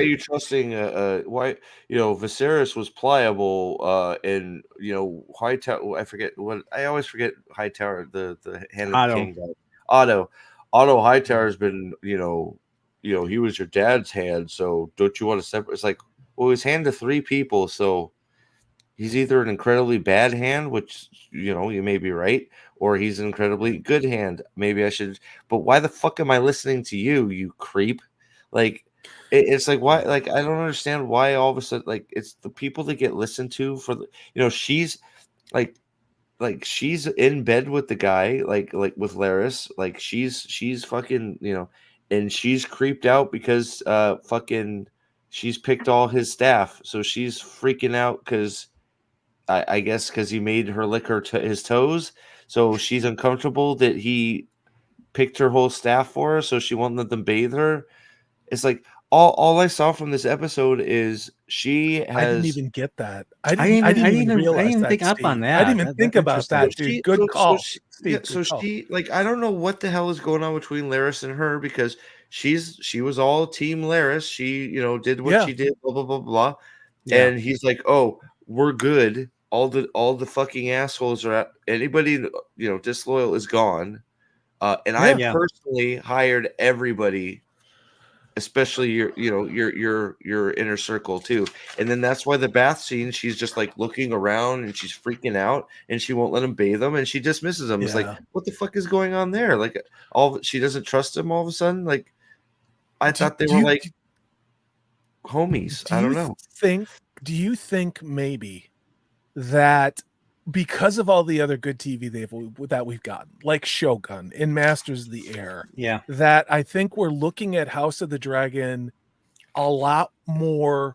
you trusting why Viserys was pliable and Hightower, I always forget Hightower, the hand of the king guy. Otto Hightower has been he was your dad's hand, so don't you want to separate? It's like, well, his hand to three people, so he's either an incredibly bad hand, which you may be right, or he's an incredibly good hand. Maybe I should, but why the fuck am I listening to you, you creep? Like, it's like, why? Like, I don't understand why all of a sudden, like, it's the people that get listened to for the, she's like she's in bed with the guy, like with Larys, like she's fucking, and she's creeped out because fucking she's picked all his staff, so she's freaking out because I guess because he made her lick his toes. So she's uncomfortable that he picked her whole staff for her, so she won't let them bathe her. It's like all I saw from this episode is she has. I didn't even get that. I didn't even realize I didn't that, think up Steve. on that. I didn't even think about that, dude. Good call. She like, I don't know what the hell is going on between Larys and her, because she was all team Larys. She did what she did. Blah blah blah blah. Yeah. And he's like, oh, we're good. All the fucking assholes are out. Anybody disloyal is gone. And I personally hired everybody especially your inner circle too. And then that's why the bath scene, she's just like looking around and she's freaking out and she won't let him bathe them and she dismisses him. It's like, what the fuck is going on there? Like she doesn't trust him all of a sudden. Like I thought they were like homies. I don't know. Do you think maybe that because of all the other good TV that we've gotten, like Shogun and Masters of the Air, that I think we're looking at House of the Dragon a lot more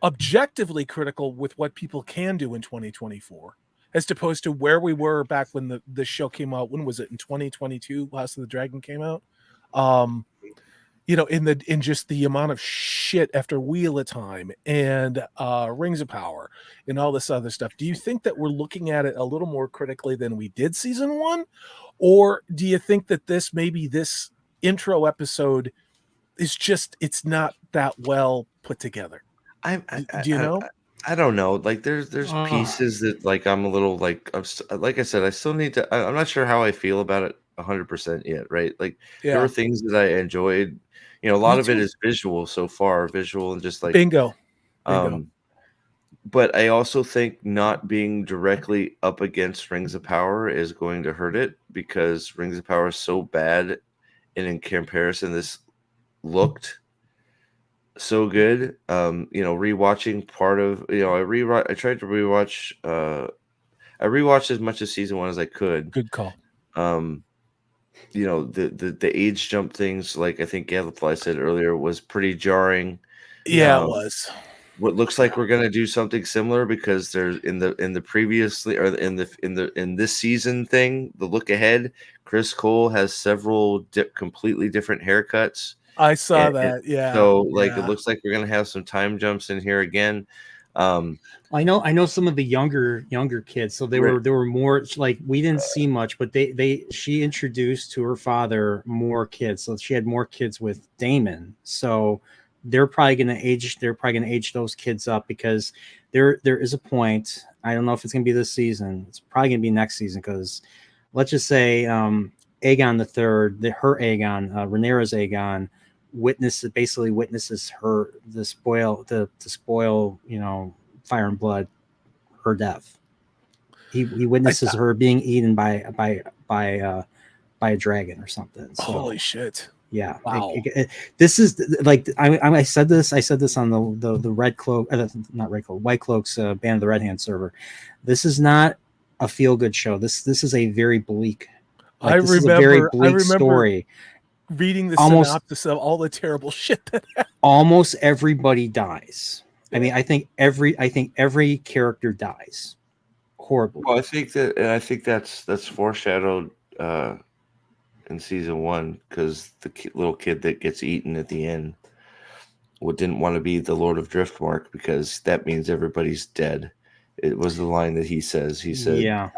objectively critical with what people can do in 2024, as opposed to where we were back when the show came out. When was it? In 2022, House of the Dragon came out. In just the amount of shit after Wheel of Time and Rings of Power and all this other stuff. Do you think that we're looking at it a little more critically than we did season 1? Or do you think that this intro episode is just, it's not that well put together? Do you know? I don't know. Like there's pieces that like I'm a little like I said, I still need to. I'm not sure how I feel about it 100% yet. Right? Like there were things that I enjoyed. A lot of it is visual so far, visual and just like bingo. But I also think not being directly up against Rings of Power is going to hurt it, because Rings of Power is so bad, and in comparison, this looked so good. Rewatching part of I tried to rewatch. I rewatched as much of season 1 as I could. Good call. The age jump things, like I think Gadfly said earlier, was pretty jarring. Yeah, it was. What looks like we're gonna do something similar, because there's in this season thing, the look ahead, Chris Cole has several completely different haircuts. I saw that. Yeah. So it looks like we're gonna have some time jumps in here again. I know some of the younger kids, so they were more like, we didn't see much, but she introduced to her father more kids, so she had more kids with Damon. So they're probably gonna age those kids up, because there is a point. I don't know if it's gonna be this season. It's probably gonna be next season, because let's just say Aegon III, her Aegon, Rhaenyra's Aegon, witnesses her to spoil Fire and Blood, her death. He witnesses her being eaten by a dragon or something. So, holy shit! Yeah, wow. This is like I said this on the Red Cloak, not Red Cloak, White Cloaks Band of the Red Hand server. This is not a feel good show. This is a very bleak. This is a very bleak story. Reading the synopsis of all the terrible shit that happened. Almost everybody dies. I mean, I think every character dies horribly. Well, I think that's foreshadowed in season 1, because the little kid that gets eaten at the end didn't want to be the Lord of Driftmark, because that means everybody's dead. It was the line that he says. He said, "Yeah,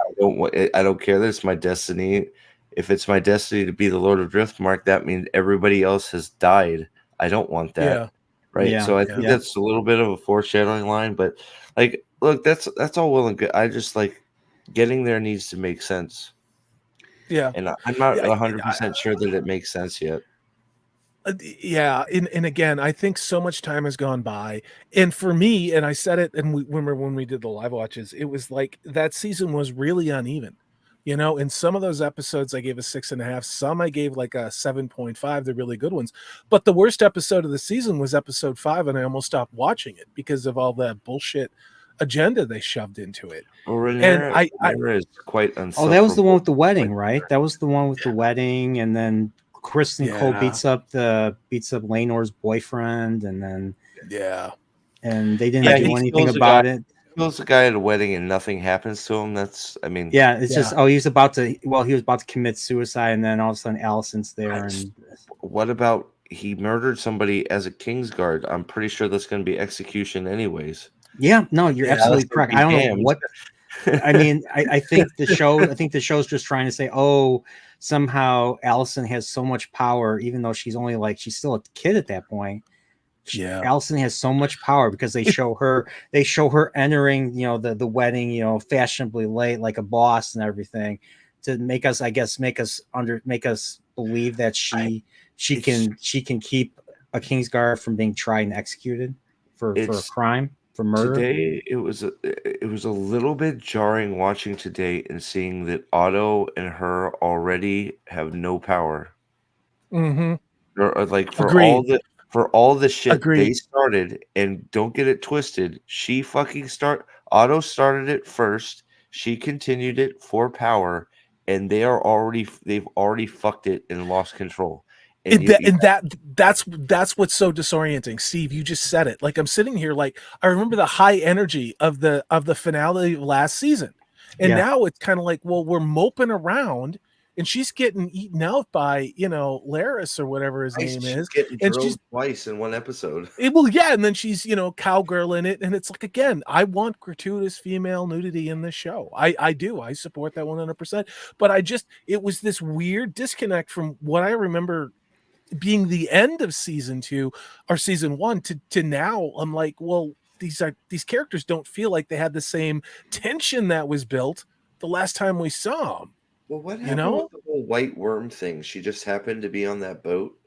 I don't care that it's my destiny. If it's my destiny to be the Lord of Driftmark, that means everybody else has died. I don't want that." Yeah. Right. Yeah, so I think that's a little bit of a foreshadowing line, but like, look, that's all well and good. I just like, getting there needs to make sense. Yeah. And I'm not 100% sure that it makes sense yet. And again, I think so much time has gone by, and for me, and I said it, and when we did the live watches, it was like that season was really uneven. In some of those episodes I gave a 6.5, some I gave like a 7.5. They're really good ones, but the worst episode of the season was episode 5, and I almost stopped watching it because of all that bullshit agenda they shoved into it. Well, Rhaenyra is quite unsufferable. Oh, that was the one with the wedding, right? That was the one with the wedding, and then Kristen Cole beats up Laenor's boyfriend, and then and they didn't do anything about it. Kills a guy at a wedding and nothing happens to him. It's just he was about to commit suicide, and then all of a sudden Allison's there. What about he murdered somebody as a Kingsguard? I'm pretty sure that's going to be execution anyways. Yeah, no, you're absolutely correct. I don't know what. I mean, I think the show's just trying to say, oh, somehow Allison has so much power, even though she's still a kid at that point. Allison has so much power because they show her entering, the wedding, fashionably late, like a boss and everything, to make us believe that she can keep a Kingsguard from being tried and executed for a crime, for murder. Today it was a little bit jarring watching today and seeing that Otto and her already have no power. Mm-hmm. Or like for Agreed. all the shit Agreed. they started, and don't get it twisted, Otto started it first, she continued it for power, and they've already fucked it and lost control. That's what's so disorienting. Steve, you just said it. Like, I'm sitting here, like, I remember the high energy of the finale of last season, and now it's kind of like, well, we're moping around, and she's getting eaten out by Laris or whatever his name is, getting and drilled she's twice in one episode. and then she's cowgirl in it, and it's like, again, I want gratuitous female nudity in this show. I do. I support that 100%. But it was this weird disconnect from what I remember being the end of season 2 or season 1 to now. I'm like, well, these characters don't feel like they had the same tension that was built the last time we saw them. Well, what happened with the whole white worm thing? She just happened to be on that boat.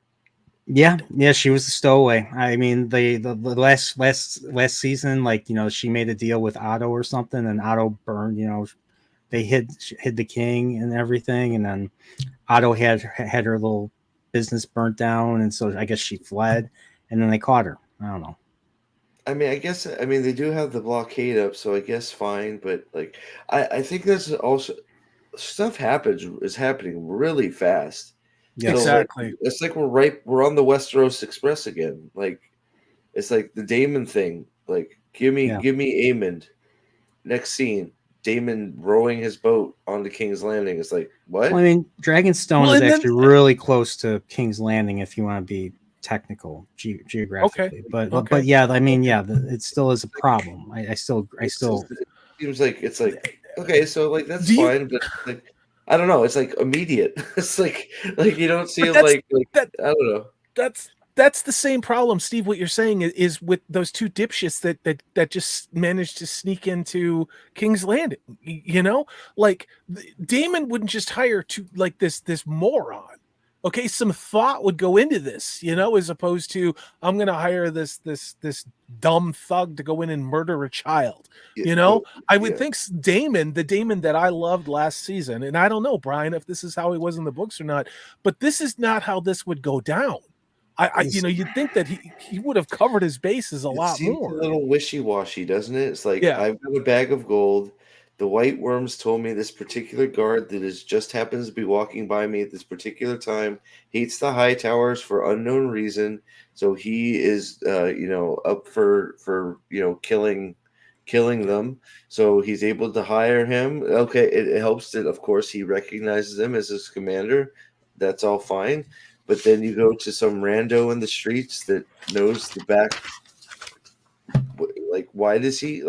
Yeah, she was the stowaway. I mean, the last season, like, she made a deal with Otto or something, and Otto burned. They hid the king and everything, and then Otto had her little business burnt down, and so I guess she fled, and then they caught her. I don't know. I mean, they do have the blockade up, so I guess fine. But like, I think there's also stuff is happening really fast. Yeah, exactly. It's like we're on the Westeros Express again. Like, it's like the Daemon thing. Like, give me Aemond. Next scene, Daemon rowing his boat onto King's Landing. It's like, what? Well, I mean, Dragonstone is actually really close to King's Landing if you want to be technical geographically. Okay. But yeah, I mean, it still is a problem. I still it seems like it's like, okay, so like that's fine, but like, I don't know, it's like immediate. It's like you don't see it like I don't know. That's the same problem, Steve. What you're saying is with those two dipshits that just managed to sneak into King's Landing. Like, Daemon wouldn't just hire this moron. Okay, some thought would go into this, as opposed to, I'm going to hire this dumb thug to go in and murder a child. I would think Daemon, the Daemon that I loved last season, and I don't know, Brian, if this is how he was in the books or not, but this is not how this would go down. You'd think that he would have covered his bases a lot more. A little wishy-washy, doesn't it? It's like, I've got a bag of gold. The white worms told me this particular guard that just happens to be walking by me at this particular time hates the high towers for unknown reason. So he is, up for killing them. So he's able to hire him. Okay, it helps that, of course, he recognizes him as his commander. That's all fine. But then you go to some rando in the streets that knows the back. Like, why does he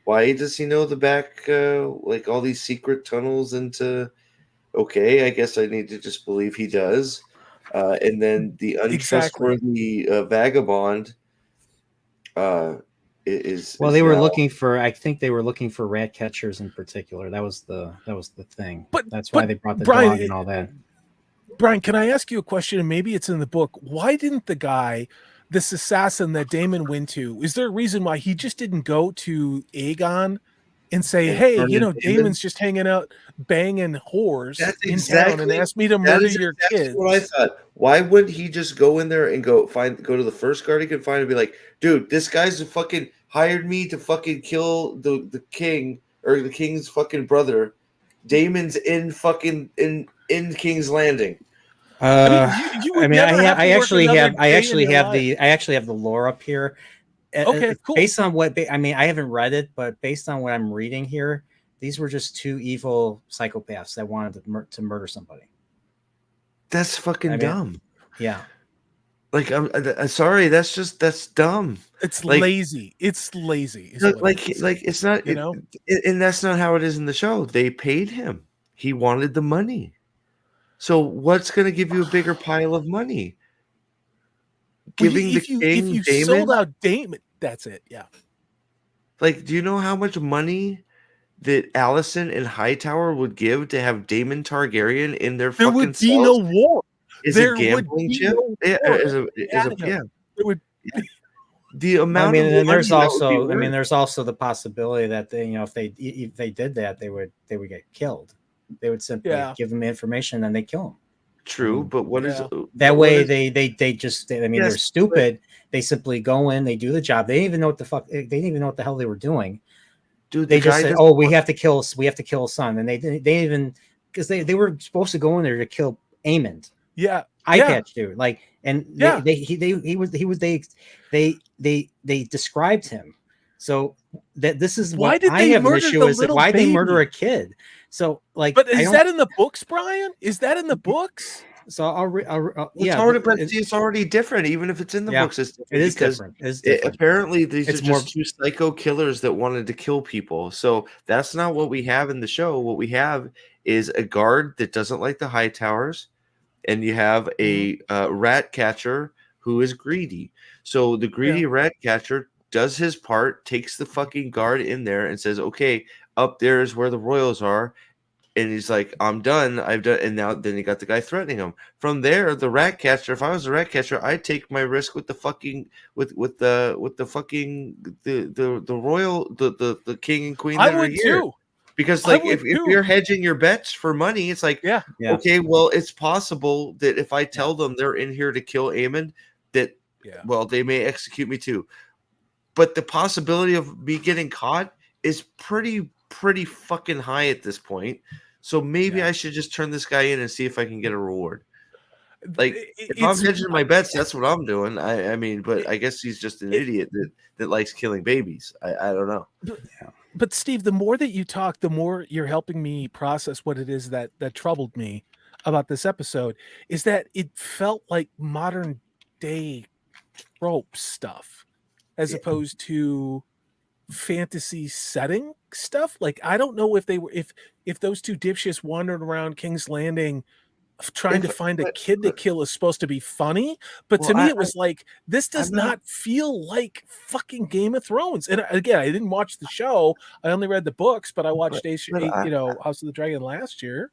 why does he know the back, like all these secret tunnels into? Okay, I guess I need to just believe he does. And then the untrustworthy vagabond is. Well, they were looking for. I think they were looking for rat catchers in particular. That was the thing. But that's why they brought the Brian, dog and all that. Brian, can I ask you a question? And maybe it's in the book. Why didn't this assassin that Daemon went to, is there a reason why he just didn't go to Aegon and say, hey, Daemon's just hanging out banging whores in town and asked me to murder your kids? That's what I thought. Why wouldn't he just go in there and go to the first guard he could find and be like, dude, this guy's fucking hired me to fucking kill the king or the king's fucking brother. Daemon's in King's Landing. I actually have the lore up here. Okay, cool. Based on what I haven't read it, but based on what I'm reading here, these were just two evil psychopaths that wanted to murder somebody. That's fucking dumb. Yeah. Like, I'm sorry. That's dumb. It's lazy. It's lazy. It's not. And that's not how it is in the show. They paid him. He wanted the money. So what's going to give you a bigger pile of money? If you Daemon? sold out Daemon, that's it. Yeah. Like, do you know how much money that Alicent and Hightower would give to have Daemon Targaryen in their fucking There would be no war. is there a gambling would be chip. no Yeah, war is a at him. yeah. It would. The I amount mean, of and there's money that would be also, I mean, worth. there's also the possibility that they, if they did that, they would get killed. They would simply give them information and then they kill them. True, but what is that what way? is, They just, I mean, they're yes, stupid. They simply go in, they do the job. They didn't even know what the fuck. They didn't even know what the hell they were doing. dude, They the just guy said, doesn't "Oh, we want- have to kill son," and they even because they were supposed to go in there to kill Amond. Yeah. Eye yeah. patch dude, like, and Yeah. they described him. So that this is Why what did I they have an murder issue the is that little why they murder baby? a kid. So like, But is that in the books, Brian? Is that in the books? So I'll it's already, but it's already different. Even if it's in the books, it's different. It is because different. It's different. Apparently, these It's are just two psycho killers that wanted to kill people. So that's not what we have in the show. What we have is a guard that doesn't like the high towers, and you have a rat catcher who is greedy. So the greedy rat catcher does his part, takes the fucking guard in there, and says, "Okay, up there is where the royals are." And he's like, "I'm done. I've done." And now, then you got the guy threatening him. From there, the rat catcher. If I was a rat catcher, I'd take my risk with the fucking with the fucking the royal the king and queen that I would are here. too. Because like if you're hedging your bets for money, it's like okay, well, it's possible that if I tell them they're in here to kill Aemon, that well, they may execute me too. But the possibility of me getting caught is pretty fucking high at this point. So maybe I should just turn this guy in and see if I can get a reward. Like if I'm hedging my bets, that's what I'm doing. I mean, but I guess he's just an idiot that likes killing babies. I don't know. But Steve, the more that you talk, the more you're helping me process what it is that troubled me about this episode, is that it felt like modern day trope stuff as opposed to fantasy setting stuff. Like I don't know if they were if those two dipshits wandering around King's Landing trying to find a kid to kill is supposed to be funny, but to me it was like this does not feel like fucking Game of Thrones. And again, I didn't watch the show, I only read the books, but I watched House of the Dragon last year.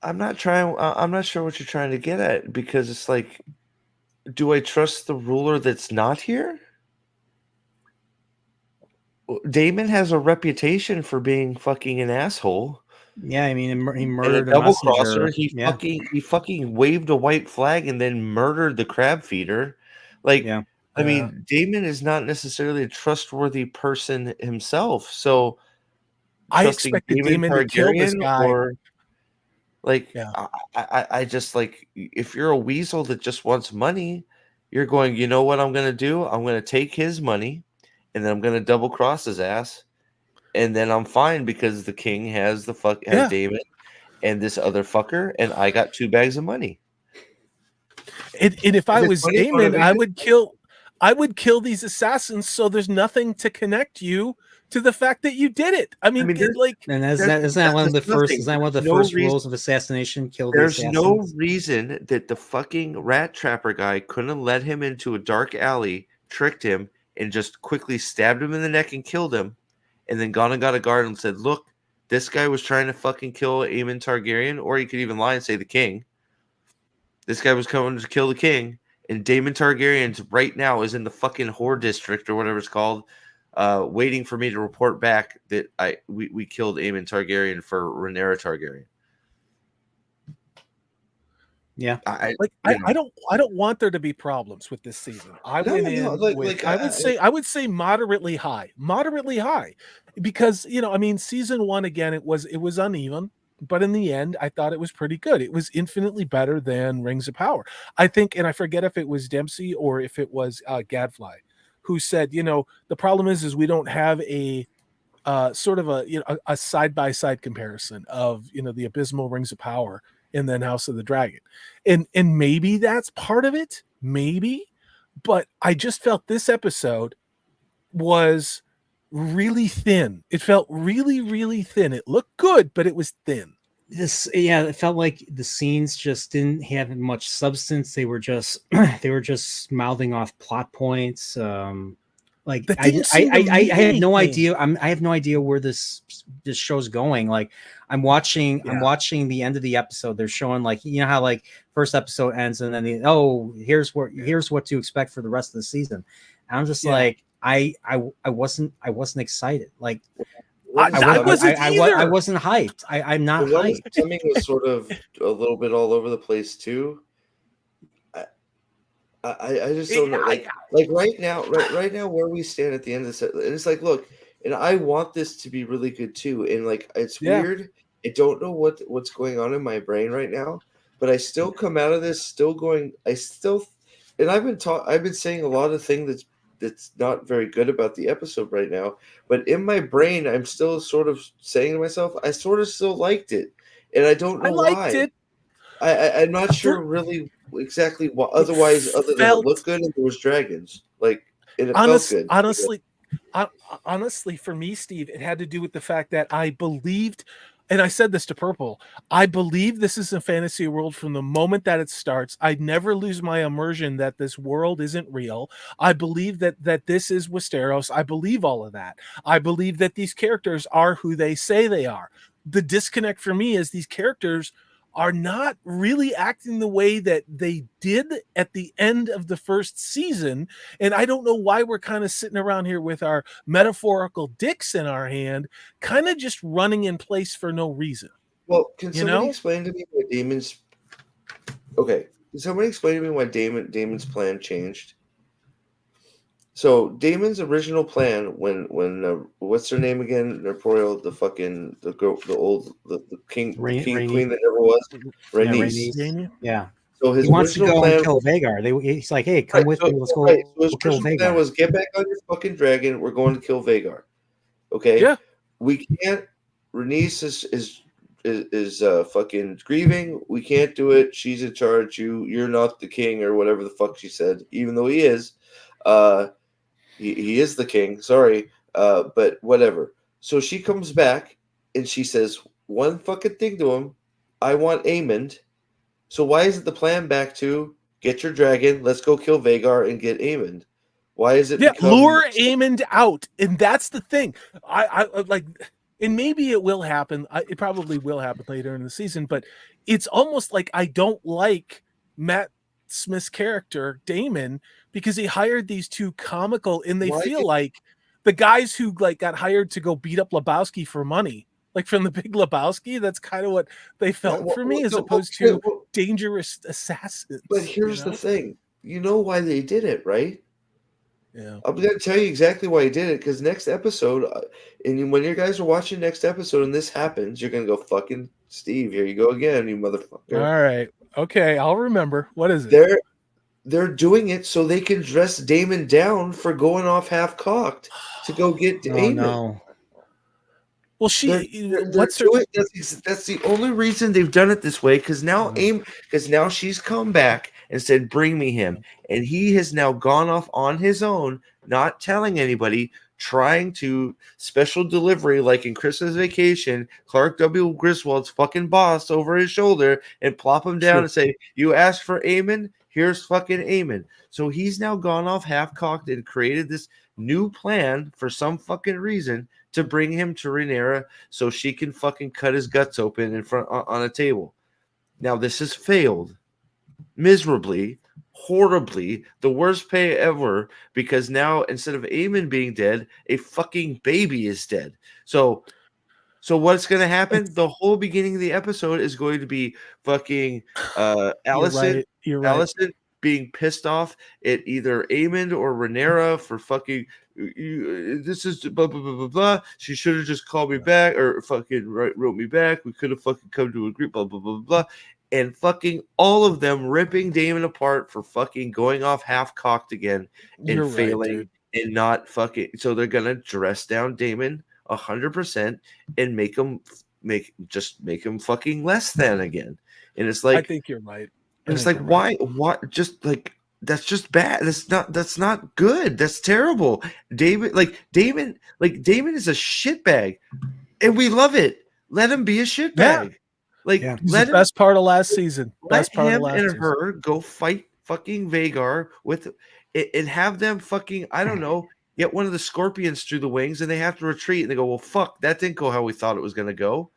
I'm not sure what you're trying to get at, because it's like, do I trust the ruler that's not here? Daemon has a reputation for being fucking an asshole. Yeah, I mean, he murdered a double crosser. He fucking waved a white flag and then murdered the crab feeder. Like, I mean, Daemon is not necessarily a trustworthy person himself. So I expected Daemon to kill this guy. Or, like, I just like, if you're a weasel that just wants money, you're going, you know what I'm going to do? I'm going to take his money and then I'm going to double cross his ass. And then I'm fine because the king has Daemon and this other fucker, and I got 2 bags of money. And if I was Daemon, I would kill these assassins so there's nothing to connect you to the fact that you did it. I mean like, and isn't that one of the first rules of assassination? Kill the assassins? There's no reason that the fucking rat trapper guy couldn't have led him into a dark alley, tricked him, and just quickly stabbed him in the neck and killed him. And then gone and got a guard and said, look, this guy was trying to fucking kill Aemon Targaryen, or you could even lie and say the king. This guy was coming to kill the king, and Daemon Targaryen right now is in the fucking whore district or whatever it's called, waiting for me to report back that we killed Aemon Targaryen for Rhaenyra Targaryen. Yeah, I don't want there to be problems with this season. I would say moderately high, because I mean, season 1 again, it was uneven, but in the end, I thought it was pretty good. It was infinitely better than Rings of Power, I think. And I forget if it was Dempsey or if it was Gadfly who said, the problem is we don't have a sort of a side by side comparison of the abysmal Rings of Power and then House of the Dragon, and maybe that's part of it, maybe, but I just felt this episode was really thin. It felt really, really thin. It looked good, but it was thin. It felt like the scenes just didn't have much substance. They were just mouthing off plot points. Like That I didn't seem to mean have no anything. idea. I have no idea where this show's going. Like I'm watching the end of the episode. They're showing like, you know how like first episode ends and then here's what to expect for the rest of the season. And I'm just like I wasn't excited. Like I wasn't either. I wasn't hyped. I'm not what was hyped. coming was sort of a little bit all over the place too. I just don't know. Like right now where we stand at the end of this, and it's like, look, and I want this to be really good too. And like, it's weird. I don't know what's going on in my brain right now, but I still come out of this still going. And I've been saying a lot of things that's not very good about the episode right now. But in my brain, I'm still sort of saying to myself, I sort of still liked it, and I don't know why. It. I'm not sure really exactly what. Otherwise, other than it looked good and there was dragons, like, and it felt good. Honestly, for me, Steve, it had to do with the fact that I believed, and I said this to Purple, I believe this is a fantasy world from the moment that it starts. I never lose my immersion that this world isn't real. I believe that this is Westeros. I believe all of that. I believe that these characters are who they say they are. The disconnect for me is these characters are not really acting the way that they did at the end of the first season. And I don't know why we're kind of sitting around here with our metaphorical dicks in our hand, kind of just running in place for no reason. Well, can somebody explain to me why Daemon's... Okay, can somebody explain to me why Daemon's plan changed? So Daemon's original plan, when what's her name again? Nerporial, the fucking the girl, the king, queen that never was, Rhaenys. Yeah. So his he wants to go plan and kill Vhagar. He's like, hey, come with me. Let's go. So his kill original Vhagar. plan was get back on your fucking dragon. We're going to kill Vhagar. Okay. Yeah. We can't. Rhaenys is fucking grieving. We can't do it. She's in charge. You're not the king or whatever the fuck she said. Even though he is. He is the king, sorry, but whatever. So she comes back and she says one fucking thing to him. I want Aemond. So why isn't the plan back to get your dragon? Let's go kill Vhagar and get Aemond. Why is it? Lure Aemond out, and that's the thing. I like, and maybe it will happen. It probably will happen later in the season, but it's almost like I don't like Matt Smith's character Daemon because he hired these two comical, and they feel like the guys who like got hired to go beat up Lebowski for money, like from the Big Lebowski. That's kind of what they felt for me, as opposed to dangerous assassins. But here's the thing: you know why they did it, right? Yeah, I'm going to tell you exactly why he did it, because next episode, and when you guys are watching next episode and this happens, you're going to go, fucking Steve, here you go again, you motherfucker. All right. Okay, I'll remember. What is it? They're doing it so they can dress Daemon down for going off half-cocked to go get Aemond. No. Well, that's the only reason they've done it this way, because now she's come back and said, bring me him, and he has now gone off on his own, not telling anybody, trying to special delivery like in Christmas Vacation, Clark W. Griswold's fucking boss over his shoulder, and plop him down and say, you asked for Aemond, here's fucking Aemond. So he's now gone off half-cocked and created this new plan for some fucking reason to bring him to Rhaenyra so she can fucking cut his guts open in front on a table. Now this has failed miserably, horribly, the worst pay ever, because now instead of Aemond being dead, a fucking baby is dead. So what's going to happen? The whole beginning of the episode is going to be fucking Allison. You're right. Allison being pissed off at either Aemond or Rhaenyra for fucking this is blah blah blah blah blah. She should have just called me back or fucking wrote me back. We could have fucking come to a group. Blah blah blah blah. And fucking all of them ripping Daemon apart for fucking going off half cocked again and failing and not fucking. So they're gonna dress down Daemon 100% and make him fucking less than again. And it's like, I think you're right. And it's like, why? What? Just like, that's just bad. That's not good. That's terrible. Daemon is a shitbag, and we love it. Let him be a shitbag. Yeah. He's the best part of last season. Let him and her go fight fucking Vhagar and have them fucking, I don't know, get one of the scorpions through the wings, and they have to retreat. And they go, well, fuck, that didn't go how we thought it was going to go.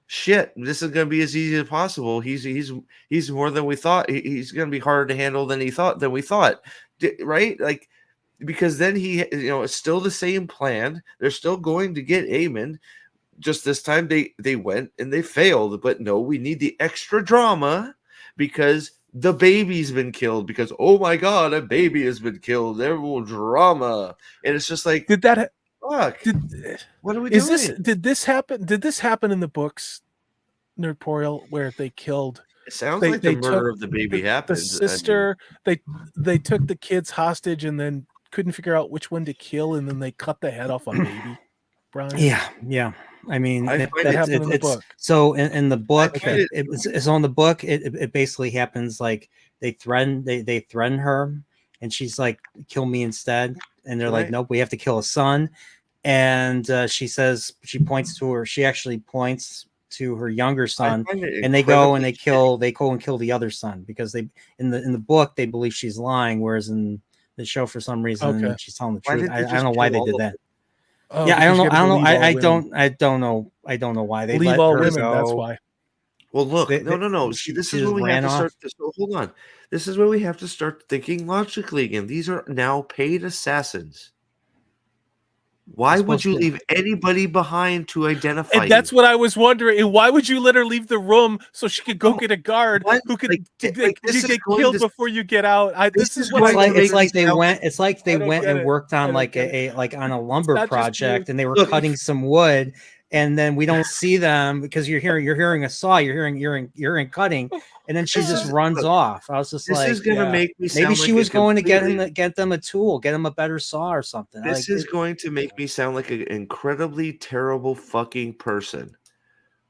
Shit, this is going to be as easy as possible. He's more than we thought. He's going to be harder to handle than we thought, right? Like, because then it's still the same plan. They're still going to get Aemon. Just this time they went and they failed. But no, we need the extra drama because the baby's been killed. Because oh my god, a baby has been killed. There will drama, and it's just like, fuck. What are we doing? Did this happen in the books, Nerdporial, where they killed? It sounds like the murder of the baby happened. The sister, they took the kids hostage and then couldn't figure out which one to kill, and then they cut the head off a baby. Brian? Yeah. I mean, that happened in the book. So in the book, it's on the book. It basically happens like they threaten her, and she's like, "Kill me instead." And they're like, "Nope, we have to kill a son." And she points to her younger son, and they go and kill the other son because in the book they believe she's lying, whereas in the show for some reason she's telling the truth. I don't know why they did that. I don't know. I don't know why they leave let all her women. go. That's why. Well, look, no. See, this is when we have to start. Hold on. This is where we have to start thinking logically again. These are now paid assassins. Why would you leave anybody behind to identify? And that's what I was wondering. And why would you let her leave the room so she could go get a guard who could get killed before you get out? It's like they went and worked on like on a lumber project, and they were cutting some wood, and then we don't see them because you're hearing a saw, you're hearing cutting, and then she just runs off. I was just this is gonna make me sound maybe she was going to get them a tool, get them a better saw or something. This is going to make me sound like an incredibly terrible fucking person.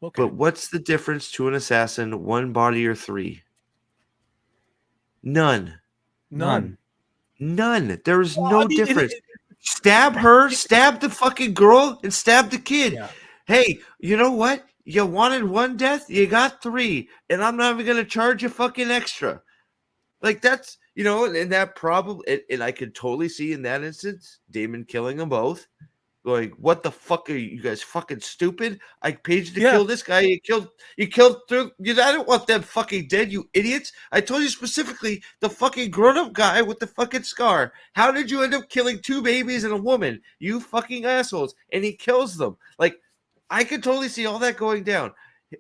Okay. But what's the difference to an assassin, one body or three? None. There is no difference. Stab her, stab the fucking girl, and stab the kid. Yeah. Hey, you know what? You wanted one death, you got three, and I'm not even gonna charge you fucking extra. Like that's and that probably, and I could totally see in that instance, Damon killing them both. Going, what the fuck are you guys fucking stupid? I paid you to kill this guy. You killed through. I don't want them fucking dead, you idiots. I told you specifically the fucking grown-up guy with the fucking scar. How did you end up killing two babies and a woman? You fucking assholes. And he kills them. Like, I could totally see all that going down.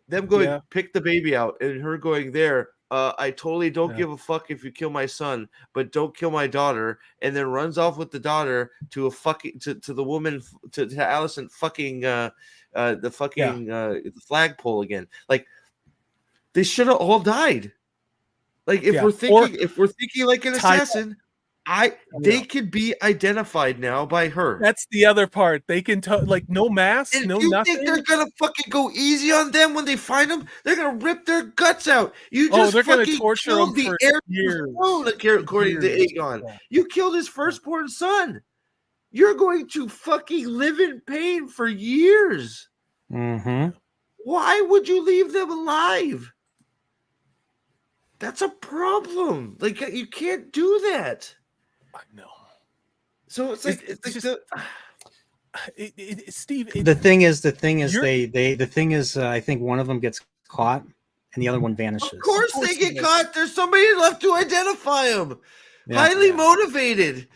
Them going, pick the baby out, and her going there. I totally don't give a fuck if you kill my son, but don't kill my daughter. And then runs off with the daughter to a fucking to the woman to Allison fucking the flagpole again. Like they should have all died. Like if we're thinking like an assassin. They could be identified now by her. That's the other part. They can like no mask, and no you nothing. Think they're gonna fucking go easy on them when they find them? They're gonna rip their guts out. You just they're fucking gonna torture them for years. According to Aegon, you killed his firstborn son. You're going to fucking live in pain for years. Mm-hmm. Why would you leave them alive? That's a problem. Like you can't do that. I know. So it's like Steve. The thing is, I think one of them gets caught and the other one vanishes. Of course they get caught. There's somebody left to identify them. Highly motivated.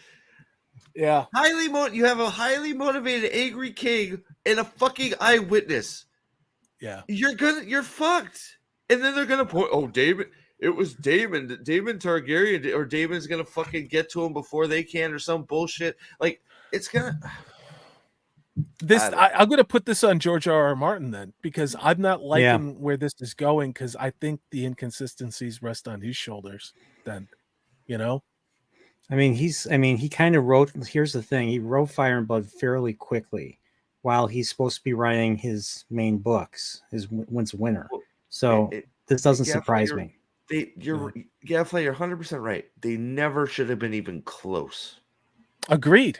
Yeah. You have a highly motivated, angry king and a fucking eyewitness. Yeah. You're fucked. And then they're gonna point. Oh, David. It was Damon Targaryen, or Damon's gonna fucking get to him before they can, or some bullshit. Like it's gonna. I'm gonna put this on George R.R. Martin then, because I'm not liking where this is going, because I think the inconsistencies rest on his shoulders. Then, I mean, he kind of wrote. Here's the thing: he wrote Fire and Blood fairly quickly, while he's supposed to be writing his main books, his Winds of Winter. So this doesn't surprise me. You're 100% right. They never should have been even close. Agreed.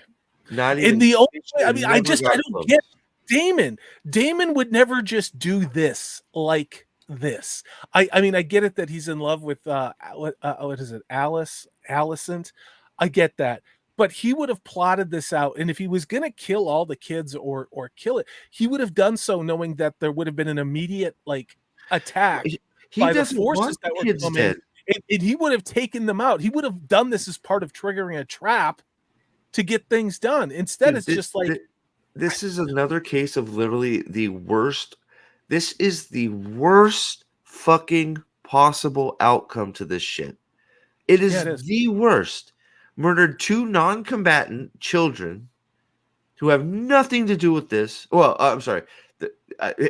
Not even in the old way. I mean, I don't get Damon. Damon would never just do this like this. I mean, I get it that he's in love with what is it, Alicent. I get that, but he would have plotted this out. And if he was going to kill all the kids or kill it, he would have done so knowing that there would have been an immediate like attack by the forces that were coming. And he would have taken them out. He would have done this as part of triggering a trap to get things done. Instead, it's just like this is another case of literally the worst. This is the worst fucking possible outcome to this shit. It is the worst. Murdered 2 non-combatant children who have nothing to do with this. Well, I'm sorry.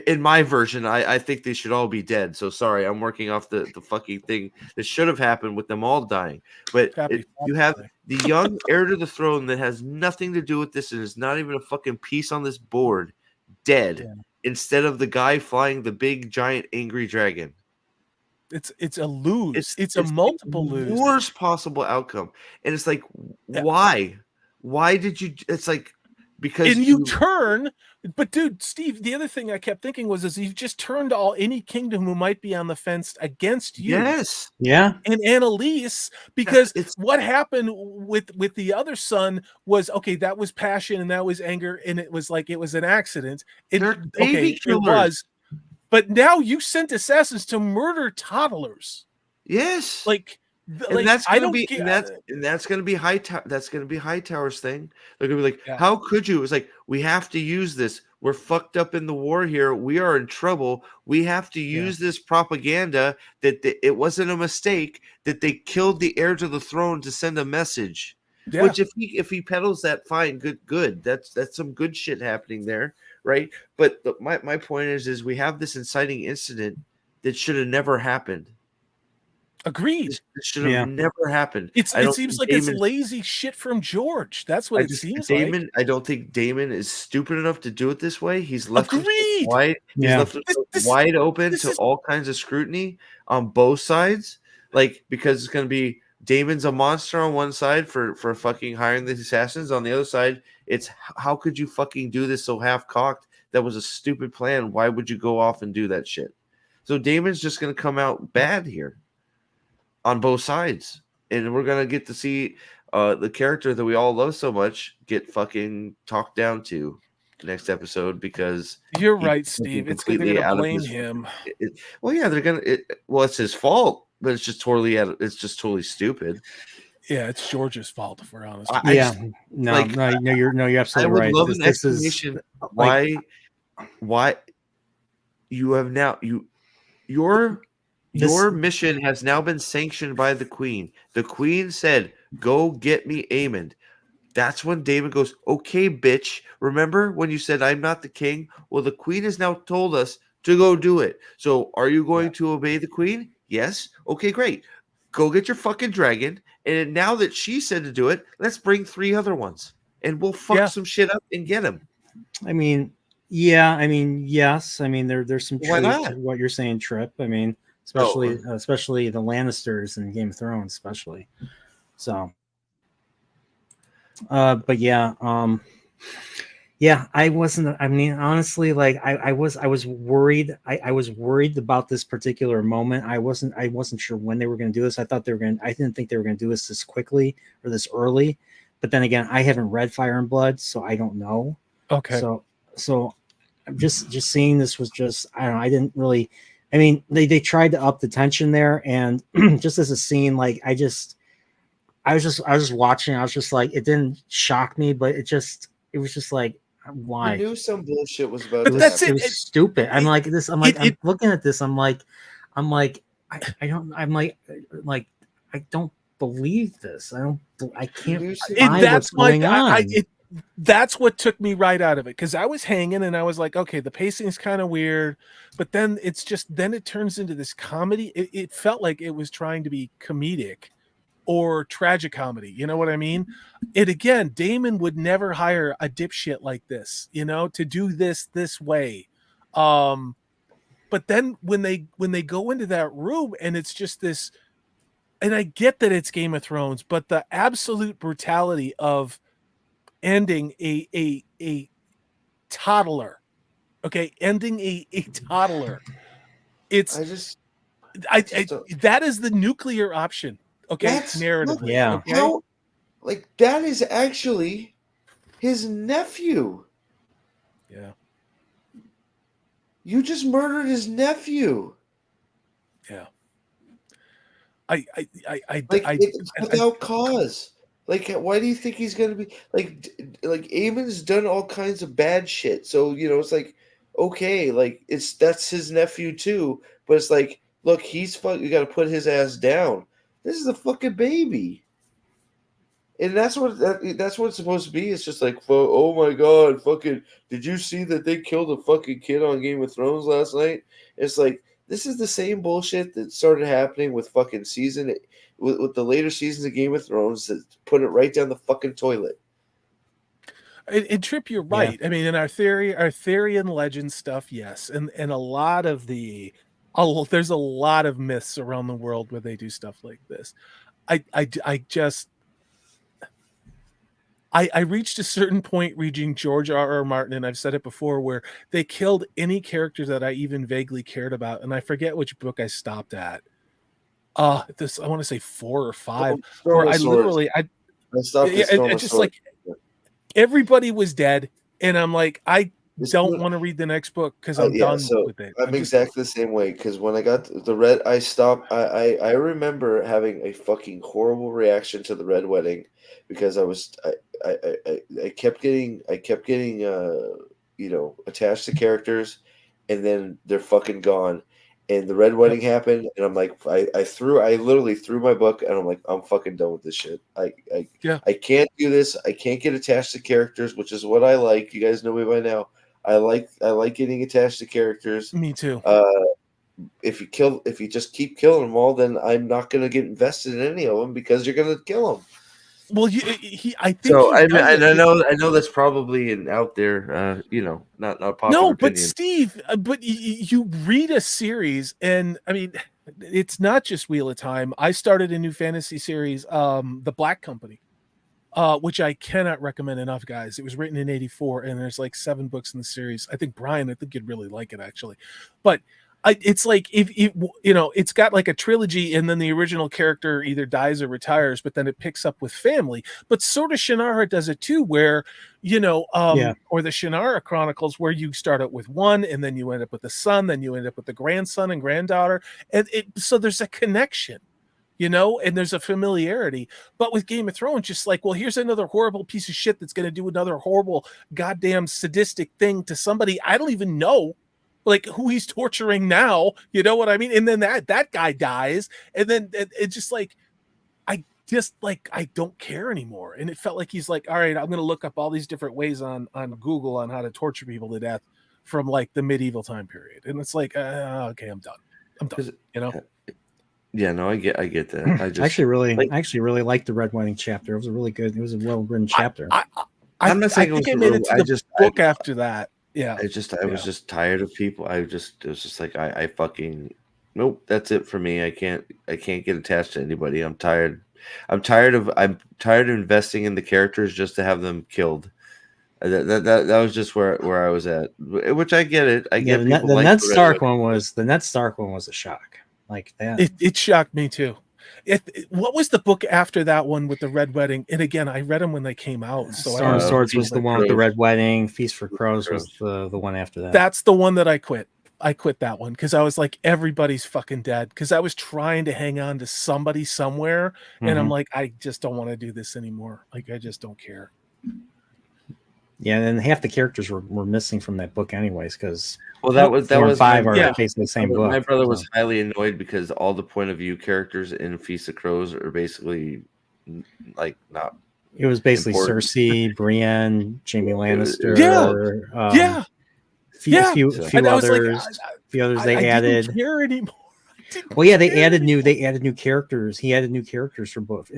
In my version, I think they should all be dead. So sorry, I'm working off the fucking thing that should have happened with them all dying. But you have the young heir to the throne that has nothing to do with this and is not even a fucking piece on this board, dead, instead of the guy flying the big, giant, angry dragon. It's a lose. It's a multiple lose. Worst possible outcome. And it's like, why? Why did you? It's like, because you turn. But dude, Steve, the other thing I kept thinking was you just turned any kingdom who might be on the fence against you. Yes. Yeah. And Annalise, because what happened with the other son was, okay, that was passion and that was anger, and it was like it was an accident. It was. But now you sent assassins to murder toddlers. Yes. And that's going to be Hightower's thing. They're going to be like, how could you? It's like, we have to use this. We're fucked up in the war here. We are in trouble. We have to use this propaganda that it wasn't a mistake, that they killed the heir to the throne to send a message. Yeah. Which if he peddles that, fine, good. That's some good shit happening there, right? But my point is we have this inciting incident that should have never happened. Agreed. It should have never happened. It seems like it's lazy shit from George. That's what it seems like. I don't think Damon is stupid enough to do it this way. He's left it wide. He's left it wide open to all kinds of scrutiny on both sides. Because it's going to be Damon's a monster on one side for fucking hiring the assassins. On the other side, it's how could you fucking do this so half-cocked? That was a stupid plan. Why would you go off and do that shit? So Damon's just going to come out bad here. On both sides, and we're gonna get to see the character that we all love so much get fucking talked down to next episode, because you're right, Steve. It's completely gonna blame him. They're gonna. It's his fault, but it's just totally totally stupid. Yeah, it's George's fault, if we're honest. You're absolutely right. I would love an explanation why you have now Your mission has now been sanctioned by the Queen. The Queen said, go get me Aemond. That's when David goes, okay, bitch. Remember when you said I'm not the king? Well, the Queen has now told us to go do it. So are you going to obey the Queen? Yes. Okay, great. Go get your fucking dragon. And now that she said to do it, let's bring 3 other ones. And we'll fuck some shit up and get him. Yes. There's some truth to what you're saying, Trip. Especially the Lannisters in Game of Thrones, especially. So, I wasn't. Honestly, I was worried. I was worried about this particular moment. I wasn't sure when they were going to do this. I didn't think they were going to do this quickly or this early. But then again, I haven't read Fire and Blood, so I don't know. Okay. So I'm just seeing this was just, I don't know. I didn't really. They tried to up the tension there, and just as a scene, I was just watching. I was just like, it didn't shock me, but it was just like, why? You knew some bullshit was about. It was stupid. I'm looking at this. I don't believe this. I can't buy what's going on. That's what took me right out of it, because I was hanging and I was like, okay, the pacing is kind of weird, but then it turns into this comedy. It felt like it was trying to be comedic or tragicomedy. You know what I mean? Damon would never hire a dipshit like this, to do this way. But then when they go into that room and it's just this, and I get that it's Game of Thrones, but the absolute brutality of ending a toddler, ending a toddler. That is the nuclear option, narratively. Yeah. Okay? Like, that is actually his nephew. Yeah. You just murdered his nephew. Yeah. It's without cause. Like, why do you think he's gonna be like Eamon's done all kinds of bad shit? So it's like, okay, like that's his nephew too, but it's like, look, he's you got to put his ass down. This is a fucking baby, and that's what it's supposed to be. It's just like, oh my god, fucking, did you see that they killed a fucking kid on Game of Thrones last night? It's like, this is the same bullshit that started happening with fucking with the later seasons of Game of Thrones that put it right down the fucking toilet. And Trip, you're right. Yeah. I mean, in our theory and legend stuff, yes, and a lot of there's a lot of myths around the world where they do stuff like this. I reached a certain point reading George R.R. Martin, and I've said it before, where they killed any character that I even vaguely cared about, and I forget which book I stopped at. I want to say 4 or 5, where I literally I stopped at just like everybody was dead, and I'm like, I don't want to read the next book because I'm done with it. I'm exactly the same way, because when I got the Red, I stopped. I remember having a fucking horrible reaction to the Red Wedding, because I kept getting attached to characters, and then they're fucking gone. And the Red Wedding happened, and I'm like, I literally threw my book, and I'm like, I'm fucking done with this shit. I can't do this. I can't get attached to characters, which is what I like. You guys know me by now. I like getting attached to characters. Me too. If you just keep killing them all, then I'm not gonna get invested in any of them, because you're gonna kill them. Well, I think so. I know that's probably out there, not popular opinion. But Steve, but you read a series, and I mean, it's not just Wheel of Time. I started a new fantasy series, The Black Company, which I cannot recommend enough, guys. It was written in '84, and there's like 7 books in the series. I think you'd really like it, actually. But it's like, if it's got like a trilogy, and then the original character either dies or retires, but then it picks up with family. But sort of Shannara does it too, where or the Shannara Chronicles, where you start out with one, and then you end up with the son, then you end up with the grandson and granddaughter, and so there's a connection. And there's a familiarity. But with Game of Thrones, just like, well, here's another horrible piece of shit that's going to do another horrible, goddamn sadistic thing to somebody I don't even know, like, who he's torturing now. You know what I mean? And then that guy dies, and then it's just like, I don't care anymore. And it felt like he's like, all right, I'm going to look up all these different ways on Google on how to torture people to death from like the medieval time period. And it's like, okay, I'm done. Yeah, no, I get that. I actually really liked the Red Wedding chapter. It was it was a well-written chapter. I'm not saying I made it to the book after that. Yeah. I was just tired of people. It was just like, I fucking, nope, that's it for me. I can't get attached to anybody. I'm tired of investing in the characters just to have them killed. That was just where I was at, which I get it. I get the Ned Stark one was a shock. Like that. It shocked me too. What was the book after that one with the Red Wedding? And again, I read them when they came out. So Storm of Swords was the one with the Red Wedding. Feast for Crows was the one after that. That's the one that I quit. I quit that one because I was like, everybody's fucking dead. Because I was trying to hang on to somebody somewhere, and I'm like, I just don't want to do this anymore. Like, I just don't care. Yeah, and half the characters were missing from that book, anyways. Because that was 5 are basically the same book. My brother was highly annoyed because all the point of view characters in Feast of Crows are basically like not. It was basically important. Cersei, Brienne, Jaime Lannister. A few others they added. Didn't care anymore. Well, yeah, they added new characters. He added new characters for book